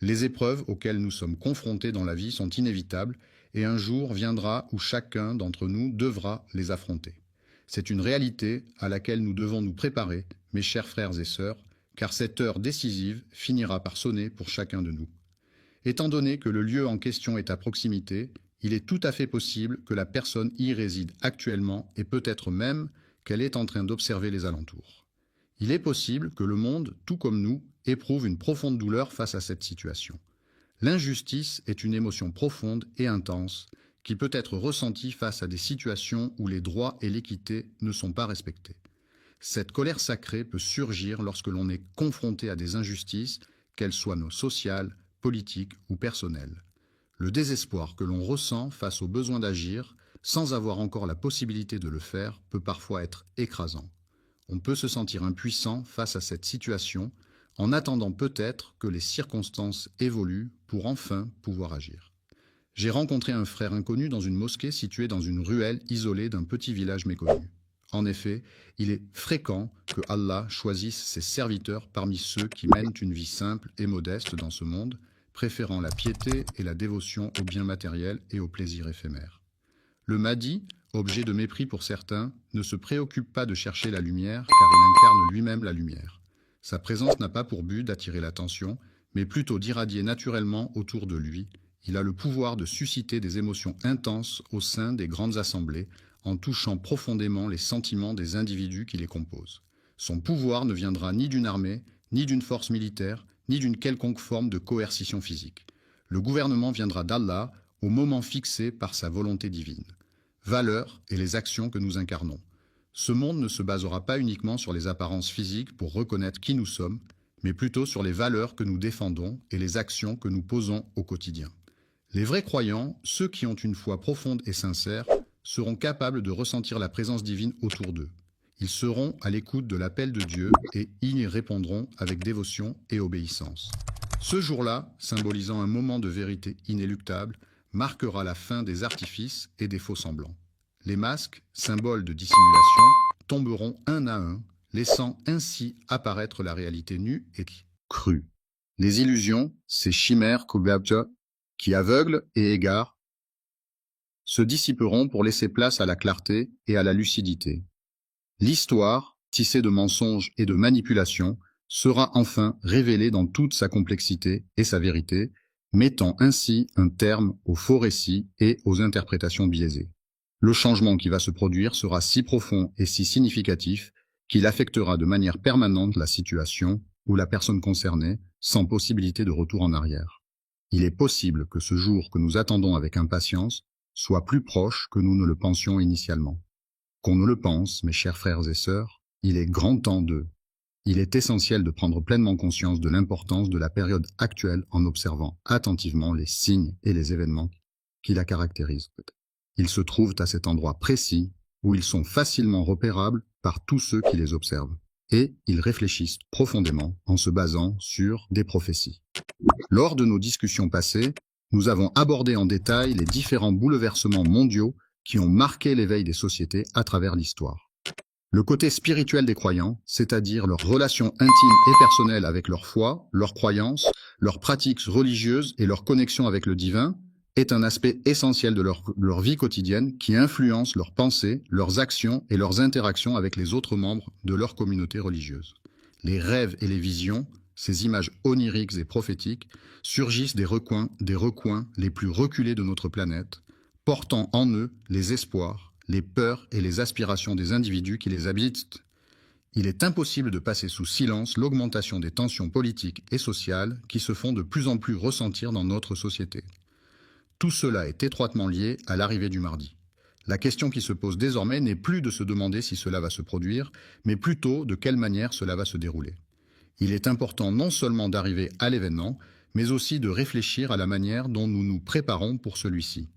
Les épreuves auxquelles nous sommes confrontés dans la vie sont inévitables et un jour viendra où chacun d'entre nous devra les affronter. C'est une réalité à laquelle nous devons nous préparer, mes chers frères et sœurs, car cette heure décisive finira par sonner pour chacun de nous. Étant donné que le lieu en question est à proximité, il est tout à fait possible que la personne y réside actuellement et peut-être même qu'elle est en train d'observer les alentours. Il est possible que le monde, tout comme nous, éprouve une profonde douleur face à cette situation. L'injustice est une émotion profonde et intense qui peut être ressentie face à des situations où les droits et l'équité ne sont pas respectés. Cette colère sacrée peut surgir lorsque l'on est confronté à des injustices, qu'elles soient sociales, politiques ou personnelles. Le désespoir que l'on ressent face au besoin d'agir, sans avoir encore la possibilité de le faire, peut parfois être écrasant. On peut se sentir impuissant face à cette situation, en attendant peut-être que les circonstances évoluent pour enfin pouvoir agir. J'ai rencontré un frère inconnu dans une mosquée située dans une ruelle isolée d'un petit village méconnu. En effet, il est fréquent que Allah choisisse ses serviteurs parmi ceux qui mènent une vie simple et modeste dans ce monde, préférant la piété et la dévotion aux biens matériels et aux plaisirs éphémères. Le Mahdi, objet de mépris pour certains, ne se préoccupe pas de chercher la lumière car il incarne lui-même la lumière. Sa présence n'a pas pour but d'attirer l'attention, mais plutôt d'irradier naturellement autour de lui. Il a le pouvoir de susciter des émotions intenses au sein des grandes assemblées, en touchant profondément les sentiments des individus qui les composent. Son pouvoir ne viendra ni d'une armée, ni d'une force militaire, ni d'une quelconque forme de coercition physique. Le gouvernement viendra d'Allah au moment fixé par sa volonté divine. Valeurs et les actions que nous incarnons. Ce monde ne se basera pas uniquement sur les apparences physiques pour reconnaître qui nous sommes, mais plutôt sur les valeurs que nous défendons et les actions que nous posons au quotidien. Les vrais croyants, ceux qui ont une foi profonde et sincère, seront capables de ressentir la présence divine autour d'eux. Ils seront à l'écoute de l'appel de Dieu et y répondront avec dévotion et obéissance. Ce jour-là, symbolisant un moment de vérité inéluctable, marquera la fin des artifices et des faux-semblants. Les masques, symboles de dissimulation, tomberont un à un, laissant ainsi apparaître la réalité nue et crue. Les illusions, ces chimères qui aveuglent et égarent, se dissiperont pour laisser place à la clarté et à la lucidité. L'histoire, tissée de mensonges et de manipulations, sera enfin révélée dans toute sa complexité et sa vérité, mettant ainsi un terme aux faux récits et aux interprétations biaisées. Le changement qui va se produire sera si profond et si significatif qu'il affectera de manière permanente la situation ou la personne concernée, sans possibilité de retour en arrière. Il est possible que ce jour que nous attendons avec impatience soit plus proche que nous ne le pensions initialement. Qu'on ne le pense, mes chers frères et sœurs, il est grand temps Il est essentiel de prendre pleinement conscience de l'importance de la période actuelle en observant attentivement les signes et les événements qui la caractérisent. Ils se trouvent à cet endroit précis où ils sont facilement repérables par tous ceux qui les observent, et ils réfléchissent profondément en se basant sur des prophéties. Lors de nos discussions passées, nous avons abordé en détail les différents bouleversements mondiaux qui ont marqué l'éveil des sociétés à travers l'histoire. Le côté spirituel des croyants, c'est-à-dire leurs relations intimes et personnelles avec leur foi, leurs croyances, leurs pratiques religieuses et leur connexion avec le divin, est un aspect essentiel de leur vie quotidienne qui influence leurs pensées, leurs actions et leurs interactions avec les autres membres de leur communauté religieuse. Les rêves et les visions, ces images oniriques et prophétiques, surgissent des recoins les plus reculés de notre planète, portant en eux les espoirs, les peurs et les aspirations des individus qui les habitent. Il est impossible de passer sous silence l'augmentation des tensions politiques et sociales qui se font de plus en plus ressentir dans notre société. Tout cela est étroitement lié à l'arrivée du mardi. La question qui se pose désormais n'est plus de se demander si cela va se produire, mais plutôt de quelle manière cela va se dérouler. Il est important non seulement d'arriver à l'événement, mais aussi de réfléchir à la manière dont nous nous préparons pour celui-ci.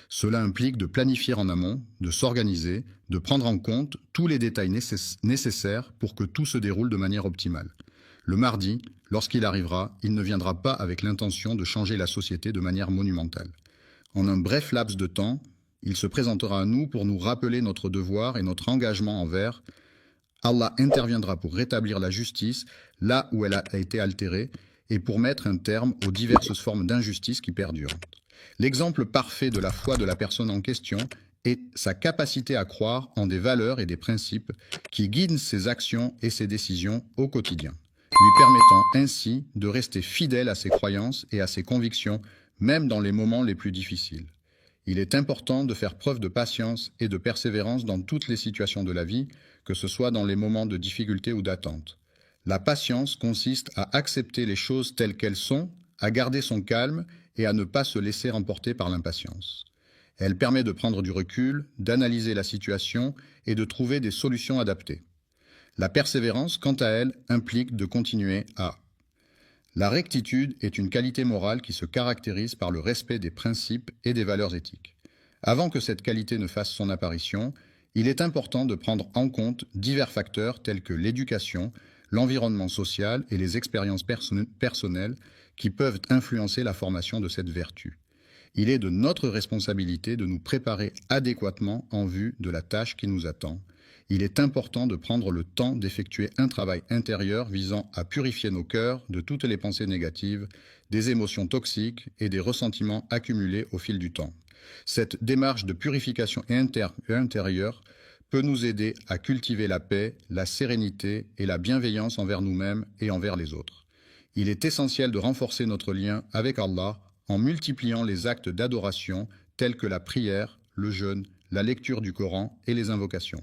Cela implique de planifier en amont, de s'organiser, de prendre en compte tous les détails nécessaires pour que tout se déroule de manière optimale. Le mardi, lorsqu'il arrivera, il ne viendra pas avec l'intention de changer la société de manière monumentale. En un bref laps de temps, il se présentera à nous pour nous rappeler notre devoir et notre engagement envers. Allah interviendra pour rétablir la justice là où elle a été altérée et pour mettre un terme aux diverses formes d'injustice qui perdurent. L'exemple parfait de la foi de la personne en question est sa capacité à croire en des valeurs et des principes qui guident ses actions et ses décisions au quotidien. lui permettant ainsi de rester fidèle à ses croyances et à ses convictions, même dans les moments les plus difficiles. Il est important de faire preuve de patience et de persévérance dans toutes les situations de la vie, que ce soit dans les moments de difficulté ou d'attente. La patience consiste à accepter les choses telles qu'elles sont, à garder son calme et à ne pas se laisser emporter par l'impatience. Elle permet de prendre du recul, d'analyser la situation et de trouver des solutions adaptées. La persévérance, quant à elle, implique de continuer à. La rectitude est une qualité morale qui se caractérise par le respect des principes et des valeurs éthiques. Avant que cette qualité ne fasse son apparition, il est important de prendre en compte divers facteurs tels que l'éducation, l'environnement social et les expériences personnelles qui peuvent influencer la formation de cette vertu. Il est de notre responsabilité de nous préparer adéquatement en vue de la tâche qui nous attend. Il est important de prendre le temps d'effectuer un travail intérieur visant à purifier nos cœurs de toutes les pensées négatives, des émotions toxiques et des ressentiments accumulés au fil du temps. Cette démarche de purification intérieure peut nous aider à cultiver la paix, la sérénité et la bienveillance envers nous-mêmes et envers les autres. Il est essentiel de renforcer notre lien avec Allah en multipliant les actes d'adoration tels que la prière, le jeûne, la lecture du Coran et les invocations.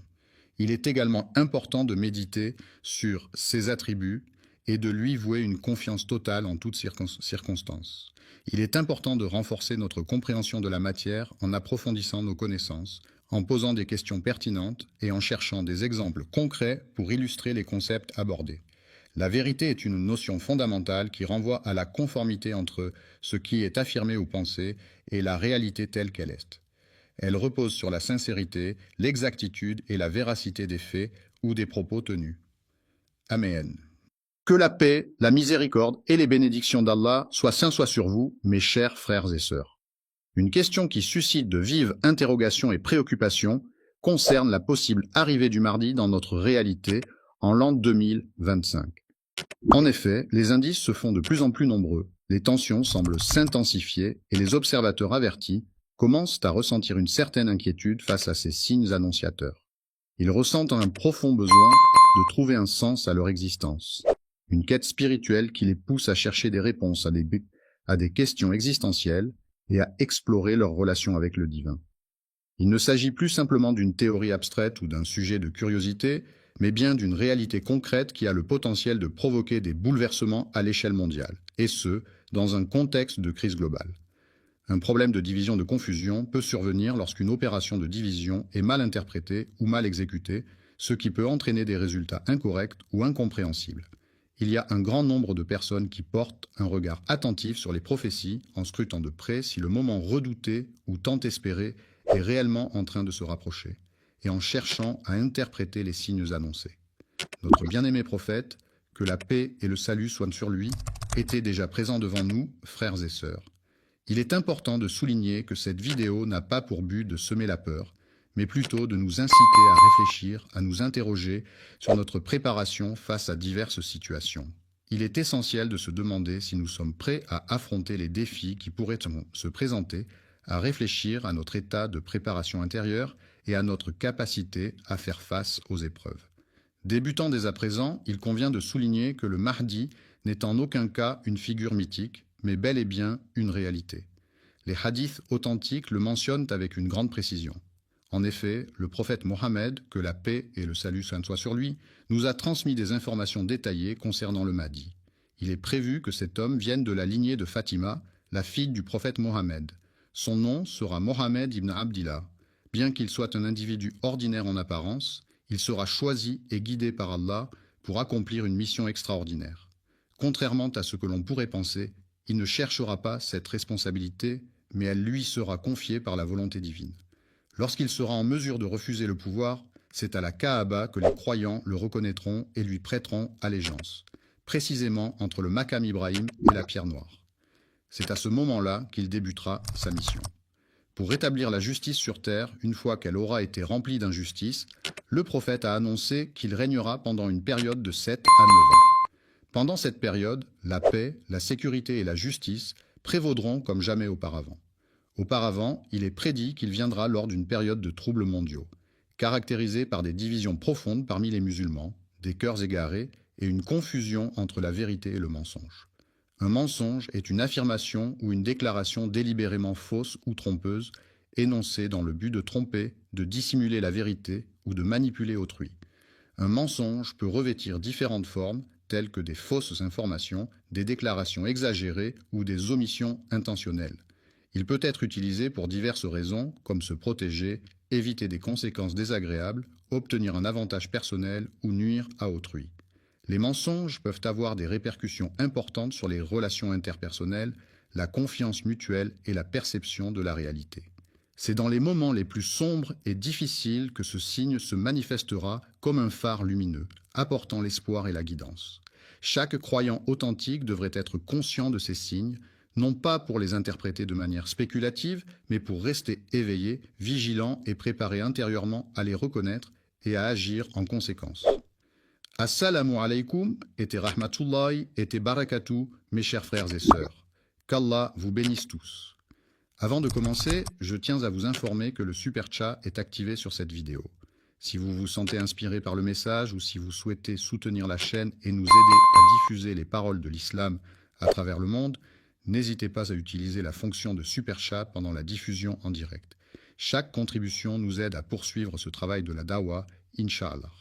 Il est également important de méditer sur ses attributs et de lui vouer une confiance totale en toutes circonstances. Il est important de renforcer notre compréhension de la matière en approfondissant nos connaissances, en posant des questions pertinentes et en cherchant des exemples concrets pour illustrer les concepts abordés. La vérité est une notion fondamentale qui renvoie à la conformité entre ce qui est affirmé ou pensé et la réalité telle qu'elle est. Elle repose sur la sincérité, l'exactitude et la véracité des faits ou des propos tenus. Amen. Que la paix, la miséricorde et les bénédictions d'Allah soient sur vous, mes chers frères et sœurs. Une question qui suscite de vives interrogations et préoccupations concerne la possible arrivée du Mahdi dans notre réalité en l'an 2025. En effet, les indices se font de plus en plus nombreux, les tensions semblent s'intensifier et les observateurs avertis commencent à ressentir une certaine inquiétude face à ces signes annonciateurs. Ils ressentent un profond besoin de trouver un sens à leur existence, une quête spirituelle qui les pousse à chercher des réponses à des questions existentielles et à explorer leur relation avec le divin. Il ne s'agit plus simplement d'une théorie abstraite ou d'un sujet de curiosité, mais bien d'une réalité concrète qui a le potentiel de provoquer des bouleversements à l'échelle mondiale, et ce, dans un contexte de crise globale. Un problème de division de confusion peut survenir lorsqu'une opération de division est mal interprétée ou mal exécutée, ce qui peut entraîner des résultats incorrects ou incompréhensibles. Il y a un grand nombre de personnes qui portent un regard attentif sur les prophéties en scrutant de près si le moment redouté ou tant espéré est réellement en train de se rapprocher, et en cherchant à interpréter les signes annoncés. Notre bien-aimé prophète, que la paix et le salut soient sur lui, était déjà présent devant nous, frères et sœurs. Il est important de souligner que cette vidéo n'a pas pour but de semer la peur, mais plutôt de nous inciter à réfléchir, à nous interroger sur notre préparation face à diverses situations. Il est essentiel de se demander si nous sommes prêts à affronter les défis qui pourraient se présenter, à réfléchir à notre état de préparation intérieure et à notre capacité à faire face aux épreuves. Débutant dès à présent, il convient de souligner que le Mahdi n'est en aucun cas une figure mythique, mais bel et bien une réalité. Les hadiths authentiques le mentionnent avec une grande précision. En effet, le prophète Mohammed, que la paix et le salut soient sur lui, nous a transmis des informations détaillées concernant le Mahdi. Il est prévu que cet homme vienne de la lignée de Fatima, la fille du prophète Mohammed. Son nom sera Mohammed ibn Abdillah. Bien qu'il soit un individu ordinaire en apparence, il sera choisi et guidé par Allah pour accomplir une mission extraordinaire. Contrairement à ce que l'on pourrait penser, il ne cherchera pas cette responsabilité, mais elle lui sera confiée par la volonté divine. Lorsqu'il sera en mesure de refuser le pouvoir, c'est à la Kaaba que les croyants le reconnaîtront et lui prêteront allégeance, précisément entre le Maqam Ibrahim et la pierre noire. C'est à ce moment-là qu'il débutera sa mission. Pour rétablir la justice sur terre, une fois qu'elle aura été remplie d'injustice, le prophète a annoncé qu'il régnera pendant une période de 7 à 9 ans. Pendant cette période, la paix, la sécurité et la justice prévaudront comme jamais auparavant. Auparavant, il est prédit qu'il viendra lors d'une période de troubles mondiaux, caractérisée par des divisions profondes parmi les musulmans, des cœurs égarés et une confusion entre la vérité et le mensonge. Un mensonge est une affirmation ou une déclaration délibérément fausse ou trompeuse, énoncée dans le but de tromper, de dissimuler la vérité ou de manipuler autrui. Un mensonge peut revêtir différentes formes, telles que des fausses informations, des déclarations exagérées ou des omissions intentionnelles. Il peut être utilisé pour diverses raisons, comme se protéger, éviter des conséquences désagréables, obtenir un avantage personnel ou nuire à autrui. Les mensonges peuvent avoir des répercussions importantes sur les relations interpersonnelles, la confiance mutuelle et la perception de la réalité. C'est dans les moments les plus sombres et difficiles que ce signe se manifestera comme un phare lumineux, apportant l'espoir et la guidance. Chaque croyant authentique devrait être conscient de ces signes, non pas pour les interpréter de manière spéculative, mais pour rester éveillé, vigilant et préparé intérieurement à les reconnaître et à agir en conséquence. Assalamu alaikum et rahmatullahi et barakatuh, mes chers frères et sœurs. Qu'Allah vous bénisse tous. Avant de commencer, je tiens à vous informer que le Super Chat est activé sur cette vidéo. Si vous vous sentez inspiré par le message ou si vous souhaitez soutenir la chaîne et nous aider à diffuser les paroles de l'islam à travers le monde, n'hésitez pas à utiliser la fonction de Super Chat pendant la diffusion en direct. Chaque contribution nous aide à poursuivre ce travail de la Dawa, Inch'Allah.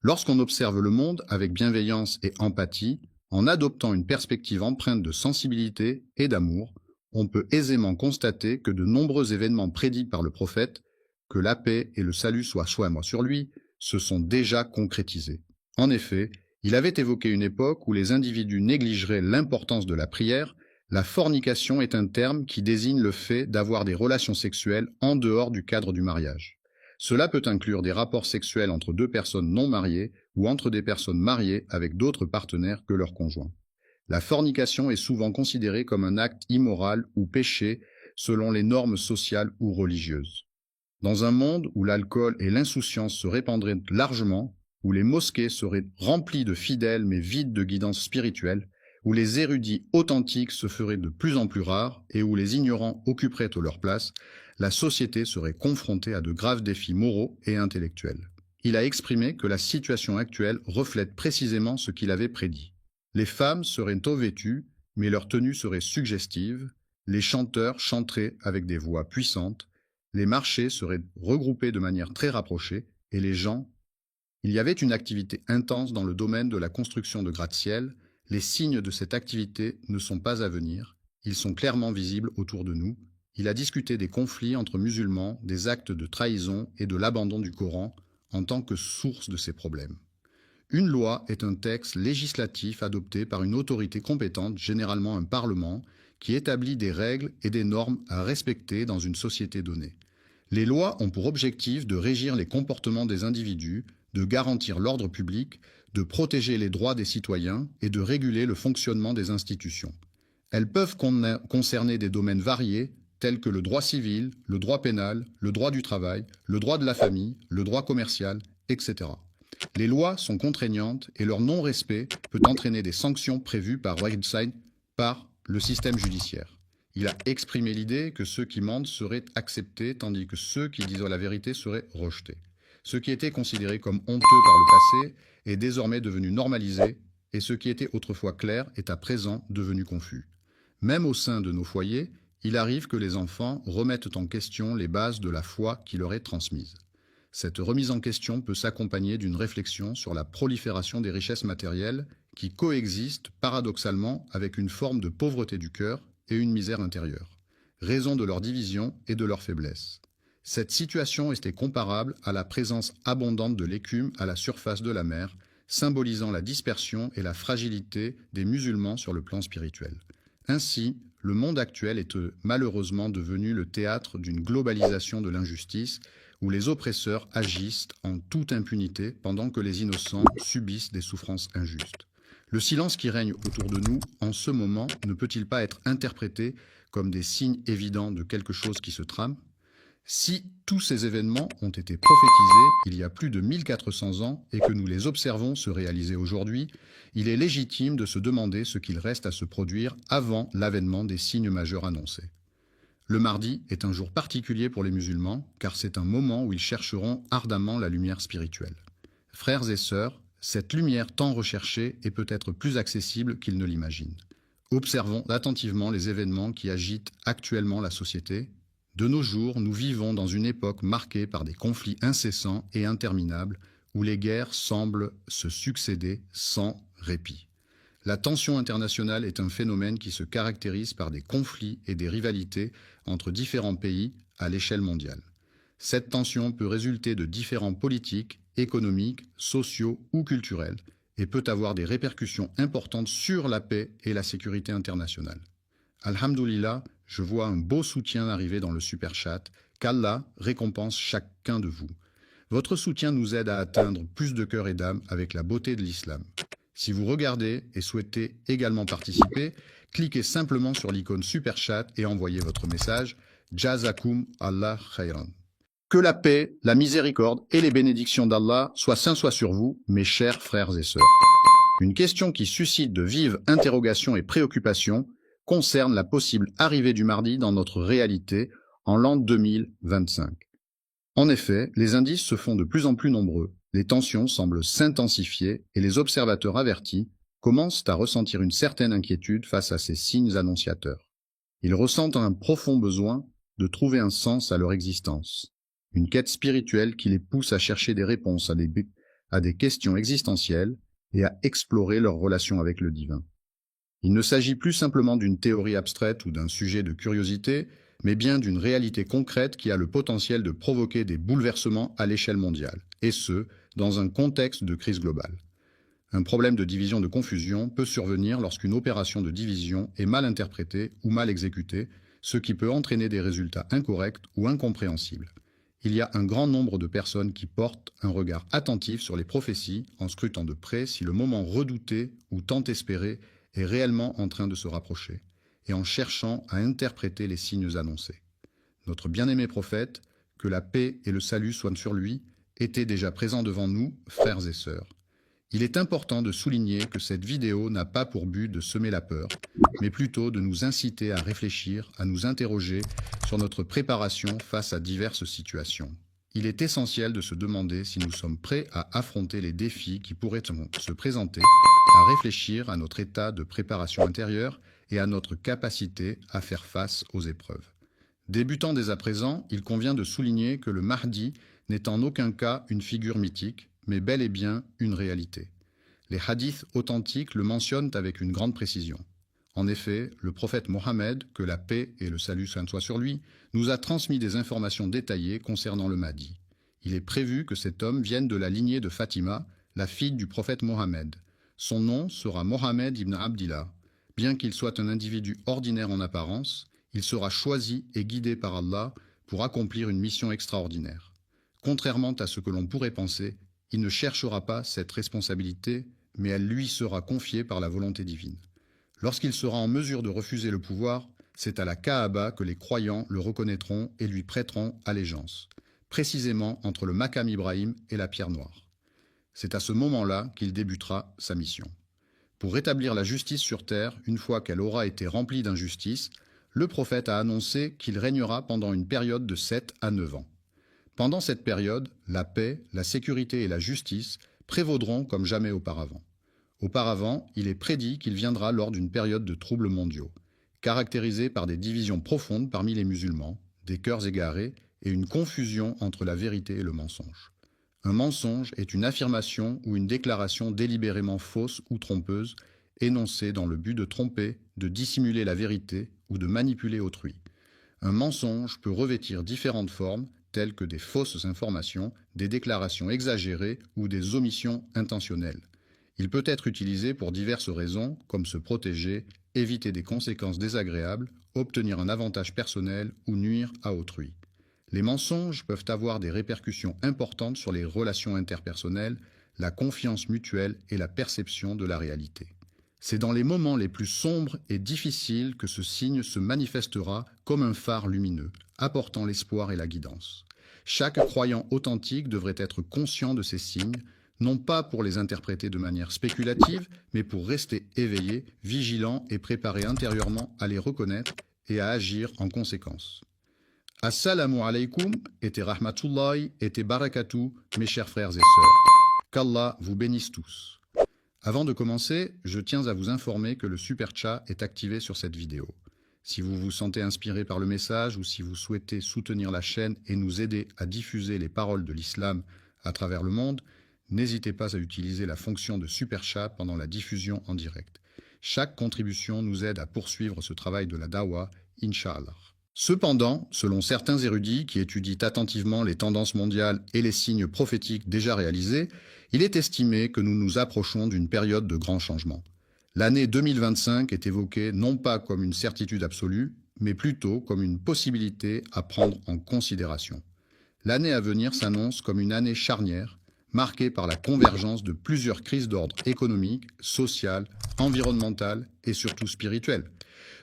Lorsqu'on observe le monde avec bienveillance et empathie, en adoptant une perspective empreinte de sensibilité et d'amour, on peut aisément constater que de nombreux événements prédits par le prophète, que la paix et le salut soient sur lui, se sont déjà concrétisés. En effet, il avait évoqué une époque où les individus négligeraient l'importance de la prière. La fornication est un terme qui désigne le fait d'avoir des relations sexuelles en dehors du cadre du mariage. Cela peut inclure des rapports sexuels entre deux personnes non mariées ou entre des personnes mariées avec d'autres partenaires que leurs conjoints. La fornication est souvent considérée comme un acte immoral ou péché selon les normes sociales ou religieuses. Dans un monde où l'alcool et l'insouciance se répandraient largement, où les mosquées seraient remplies de fidèles mais vides de guidance spirituelle, où les érudits authentiques se feraient de plus en plus rares et où les ignorants occuperaient leur place, la société serait confrontée à de graves défis moraux et intellectuels. Il a exprimé que la situation actuelle reflète précisément ce qu'il avait prédit. Les femmes seraient tôt vêtues, mais leur tenue serait suggestive, les chanteurs chanteraient avec des voix puissantes, les marchés seraient regroupés de manière très rapprochée, et les gens... Il y avait une activité intense dans le domaine de la construction de gratte-ciel. Les signes de cette activité ne sont pas à venir, ils sont clairement visibles autour de nous. Il a discuté des conflits entre musulmans, des actes de trahison et de l'abandon du Coran en tant que source de ces problèmes. Une loi est un texte législatif adopté par une autorité compétente, généralement un parlement, qui établit des règles et des normes à respecter dans une société donnée. Les lois ont pour objectif de régir les comportements des individus, de garantir l'ordre public, de protéger les droits des citoyens et de réguler le fonctionnement des institutions. Elles peuvent concerner des domaines variés tels que le droit civil, le droit pénal, le droit du travail, le droit de la famille, le droit commercial, etc. Les lois sont contraignantes et leur non-respect peut entraîner des sanctions prévues par le système judiciaire. Il a exprimé l'idée que ceux qui mentent seraient acceptés tandis que ceux qui disent la vérité seraient rejetés. Ce qui était considéré comme honteux par le passé est désormais devenu normalisé et ce qui était autrefois clair est à présent devenu confus. Même au sein de nos foyers, il arrive que les enfants remettent en question les bases de la foi qui leur est transmise. Cette remise en question peut s'accompagner d'une réflexion sur la prolifération des richesses matérielles qui coexistent paradoxalement avec une forme de pauvreté du cœur et une misère intérieure, raison de leur division et de leur faiblesse. Cette situation était comparable à la présence abondante de l'écume à la surface de la mer, symbolisant la dispersion et la fragilité des musulmans sur le plan spirituel. Ainsi, le monde actuel est malheureusement devenu le théâtre d'une globalisation de l'injustice où les oppresseurs agissent en toute impunité pendant que les innocents subissent des souffrances injustes. Le silence qui règne autour de nous en ce moment ne peut-il pas être interprété comme des signes évidents de quelque chose qui se trame ? Si tous ces événements ont été prophétisés il y a plus de 1400 ans et que nous les observons se réaliser aujourd'hui, il est légitime de se demander ce qu'il reste à se produire avant l'avènement des signes majeurs annoncés. Le mardi est un jour particulier pour les musulmans car c'est un moment où ils chercheront ardemment la lumière spirituelle. Frères et sœurs, cette lumière tant recherchée est peut-être plus accessible qu'il ne l'imagine. Observons attentivement les événements qui agitent actuellement la société. De nos jours, nous vivons dans une époque marquée par des conflits incessants et interminables où les guerres semblent se succéder sans répit. La tension internationale est un phénomène qui se caractérise par des conflits et des rivalités entre différents pays à l'échelle mondiale. Cette tension peut résulter de différents politiques, économiques, sociaux ou culturels et peut avoir des répercussions importantes sur la paix et la sécurité internationale. Alhamdoulilah, je vois un beau soutien arriver dans le super chat. Qu'Allah récompense chacun de vous. Votre soutien nous aide à atteindre plus de cœur et d'âme avec la beauté de l'islam. Si vous regardez et souhaitez également participer, cliquez simplement sur l'icône super chat et envoyez votre message. Jazakum Allah khayran. Que la paix, la miséricorde et les bénédictions d'Allah soient sur vous, mes chers frères et sœurs. Une question qui suscite de vives interrogations et préoccupations concerne la possible arrivée du Mahdi dans notre réalité en l'an 2025. En effet, les indices se font de plus en plus nombreux, les tensions semblent s'intensifier et les observateurs avertis commencent à ressentir une certaine inquiétude face à ces signes annonciateurs. Ils ressentent un profond besoin de trouver un sens à leur existence. Une quête spirituelle qui les pousse à chercher des réponses à des questions existentielles et à explorer leur relation avec le divin. Il ne s'agit plus simplement d'une théorie abstraite ou d'un sujet de curiosité, mais bien d'une réalité concrète qui a le potentiel de provoquer des bouleversements à l'échelle mondiale, et ce, dans un contexte de crise globale. Un problème de division de confusion peut survenir lorsqu'une opération de division est mal interprétée ou mal exécutée, ce qui peut entraîner des résultats incorrects ou incompréhensibles. Il y a un grand nombre de personnes qui portent un regard attentif sur les prophéties en scrutant de près si le moment redouté ou tant espéré est réellement en train de se rapprocher, et en cherchant à interpréter les signes annoncés. Notre bien-aimé prophète, que la paix et le salut soient sur lui, était déjà présent devant nous, frères et sœurs. Il est important de souligner que cette vidéo n'a pas pour but de semer la peur, mais plutôt de nous inciter à réfléchir, à nous interroger sur notre préparation face à diverses situations. Il est essentiel de se demander si nous sommes prêts à affronter les défis qui pourraient se présenter, à réfléchir à notre état de préparation intérieure et à notre capacité à faire face aux épreuves. Débutant dès à présent, il convient de souligner que le Mahdi n'est en aucun cas une figure mythique, mais bel et bien une réalité. Les hadiths authentiques le mentionnent avec une grande précision. En effet, le prophète Mohammed, que la paix et le salut soient sur lui, nous a transmis des informations détaillées concernant le Mahdi. Il est prévu que cet homme vienne de la lignée de Fatima, la fille du prophète Mohammed. Son nom sera Mohammed ibn Abdillah. Bien qu'il soit un individu ordinaire en apparence, il sera choisi et guidé par Allah pour accomplir une mission extraordinaire. Contrairement à ce que l'on pourrait penser, il ne cherchera pas cette responsabilité, mais elle lui sera confiée par la volonté divine. Lorsqu'il sera en mesure de refuser le pouvoir, c'est à la Kaaba que les croyants le reconnaîtront et lui prêteront allégeance, précisément entre le Maqam Ibrahim et la pierre noire. C'est à ce moment-là qu'il débutera sa mission. Pour rétablir la justice sur terre, une fois qu'elle aura été remplie d'injustice, le prophète a annoncé qu'il régnera pendant une période de 7 à 9 ans. Pendant cette période, la paix, la sécurité et la justice prévaudront comme jamais auparavant. Auparavant, il est prédit qu'il viendra lors d'une période de troubles mondiaux, caractérisée par des divisions profondes parmi les musulmans, des cœurs égarés et une confusion entre la vérité et le mensonge. Un mensonge est une affirmation ou une déclaration délibérément fausse ou trompeuse, énoncée dans le but de tromper, de dissimuler la vérité ou de manipuler autrui. Un mensonge peut revêtir différentes formes, telles que des fausses informations, des déclarations exagérées ou des omissions intentionnelles. Il peut être utilisé pour diverses raisons, comme se protéger, éviter des conséquences désagréables, obtenir un avantage personnel ou nuire à autrui. Les mensonges peuvent avoir des répercussions importantes sur les relations interpersonnelles, la confiance mutuelle et la perception de la réalité. C'est dans les moments les plus sombres et difficiles que ce signe se manifestera comme un phare lumineux, apportant l'espoir et la guidance. Chaque croyant authentique devrait être conscient de ces signes, non pas pour les interpréter de manière spéculative, mais pour rester éveillé, vigilant et préparé intérieurement à les reconnaître et à agir en conséquence. Assalamu alaikum et rahmatullahi et barakatuh, mes chers frères et sœurs. Qu'Allah vous bénisse tous. Avant de commencer, je tiens à vous informer que le Super Chat est activé sur cette vidéo. Si vous vous sentez inspiré par le message ou si vous souhaitez soutenir la chaîne et nous aider à diffuser les paroles de l'islam à travers le monde, n'hésitez pas à utiliser la fonction de Super Chat pendant la diffusion en direct. Chaque contribution nous aide à poursuivre ce travail de la Dawa, Inch'Allah. Cependant, selon certains érudits qui étudient attentivement les tendances mondiales et les signes prophétiques déjà réalisés, il est estimé que nous nous approchons d'une période de grands changements. L'année 2025 est évoquée non pas comme une certitude absolue, mais plutôt comme une possibilité à prendre en considération. L'année à venir s'annonce comme une année charnière, marquée par la convergence de plusieurs crises d'ordre économique, social, environnemental et surtout spirituel.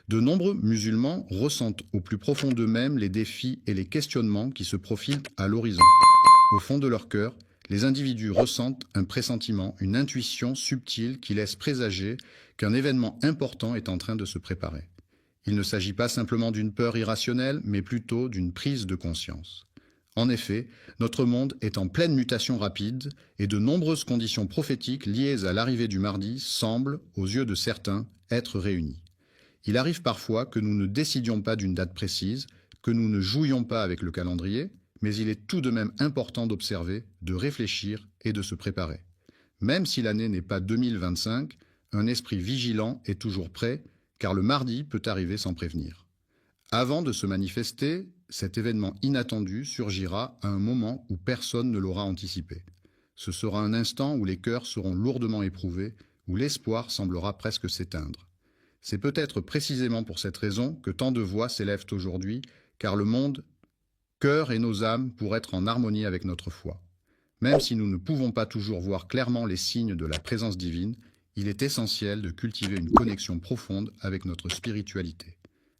De nombreux musulmans ressentent au plus profond d'eux-mêmes les défis et les questionnements qui se profilent à l'horizon. Au fond de leur cœur, les individus ressentent un pressentiment, une intuition subtile qui laisse présager qu'un événement important est en train de se préparer. Il ne s'agit pas simplement d'une peur irrationnelle, mais plutôt d'une prise de conscience. En effet, notre monde est en pleine mutation rapide et de nombreuses conditions prophétiques liées à l'arrivée du Mahdi semblent, aux yeux de certains, être réunies. Il arrive parfois que nous ne décidions pas d'une date précise, que nous ne jouions pas avec le calendrier, mais il est tout de même important d'observer, de réfléchir et de se préparer. Même si l'année n'est pas 2025, un esprit vigilant est toujours prêt, car le Mahdi peut arriver sans prévenir. Avant de se manifester, cet événement inattendu surgira à un moment où personne ne l'aura anticipé. Ce sera un instant où les cœurs seront lourdement éprouvés, où l'espoir semblera presque s'éteindre. C'est peut-être précisément pour cette raison que tant de voix s'élèvent aujourd'hui, car le monde, cœur et nos âmes pour être en harmonie avec notre foi. Même si nous ne pouvons pas toujours voir clairement les signes de la présence divine, il est essentiel de cultiver une connexion profonde avec notre spiritualité.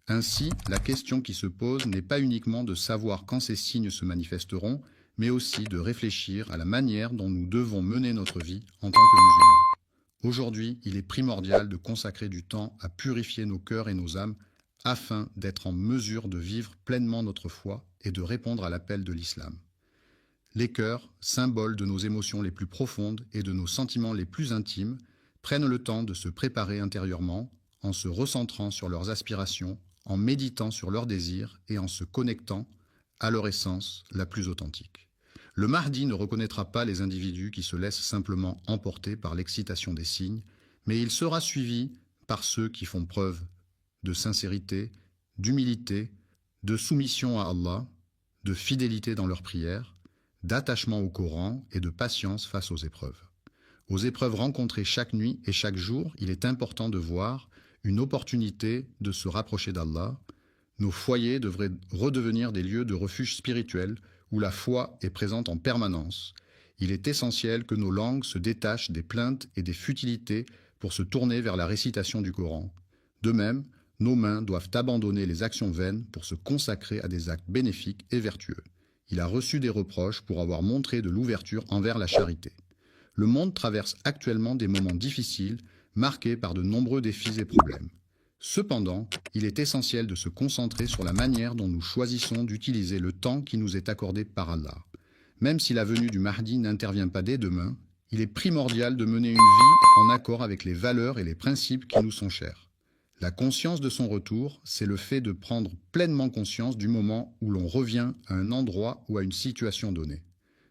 Ainsi, la question qui se pose n'est pas uniquement de savoir quand ces signes se manifesteront, mais aussi de réfléchir à la manière dont nous devons mener notre vie en tant que musulmans. Aujourd'hui, il est primordial de consacrer du temps à purifier nos cœurs et nos âmes afin d'être en mesure de vivre pleinement notre foi et de répondre à l'appel de l'islam. Les cœurs, symboles de nos émotions les plus profondes et de nos sentiments les plus intimes, prennent le temps de se préparer intérieurement en se recentrant sur leurs aspirations, en méditant sur leurs désirs et en se connectant à leur essence la plus authentique. Le Mahdi ne reconnaîtra pas les individus qui se laissent simplement emporter par l'excitation des signes, mais il sera suivi par ceux qui font preuve de sincérité, d'humilité, de soumission à Allah, de fidélité dans leurs prières, d'attachement au Coran et de patience face aux épreuves. Aux épreuves rencontrées chaque nuit et chaque jour, il est important de voir une opportunité de se rapprocher d'Allah. Nos foyers devraient redevenir des lieux de refuge spirituel où la foi est présente en permanence. Il est essentiel que nos langues se détachent des plaintes et des futilités pour se tourner vers la récitation du Coran. De même, nos mains doivent abandonner les actions vaines pour se consacrer à des actes bénéfiques et vertueux. Il a reçu des reproches pour avoir montré de l'ouverture envers la charité. Le monde traverse actuellement des moments difficiles, marqués par de nombreux défis et problèmes. Cependant, il est essentiel de se concentrer sur la manière dont nous choisissons d'utiliser le temps qui nous est accordé par Allah. Même si la venue du Mahdi n'intervient pas dès demain, il est primordial de mener une vie en accord avec les valeurs et les principes qui nous sont chers. La conscience de son retour, c'est le fait de prendre pleinement conscience du moment où l'on revient à un endroit ou à une situation donnée.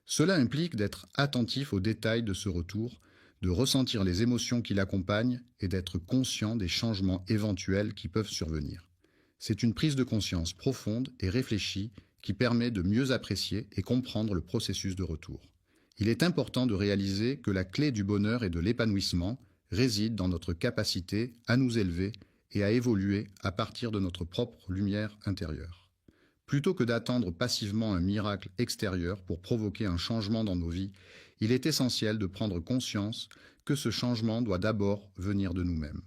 Cela implique d'être attentif aux détails de ce retour, de ressentir les émotions qui l'accompagnent et d'être conscient des changements éventuels qui peuvent survenir. C'est une prise de conscience profonde et réfléchie qui permet de mieux apprécier et comprendre le processus de retour. Il est important de réaliser que la clé du bonheur et de l'épanouissement réside dans notre capacité à nous élever et à évoluer à partir de notre propre lumière intérieure. Plutôt que d'attendre passivement un miracle extérieur pour provoquer un changement dans nos vies, il est essentiel de prendre conscience que ce changement doit d'abord venir de nous-mêmes.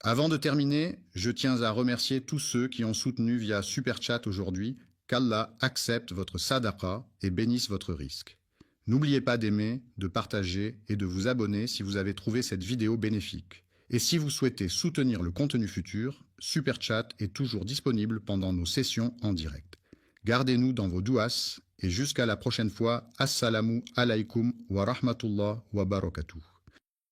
Avant de terminer, je tiens à remercier tous ceux qui ont soutenu via Super Chat aujourd'hui. Qu'Allah accepte votre sadaqa et bénisse votre risque. N'oubliez pas d'aimer, de partager et de vous abonner si vous avez trouvé cette vidéo bénéfique. Et si vous souhaitez soutenir le contenu futur, Super Chat est toujours disponible pendant nos sessions en direct. Gardez-nous dans vos douas et jusqu'à la prochaine fois. Assalamu alaikum wa rahmatullah wa barakatuh.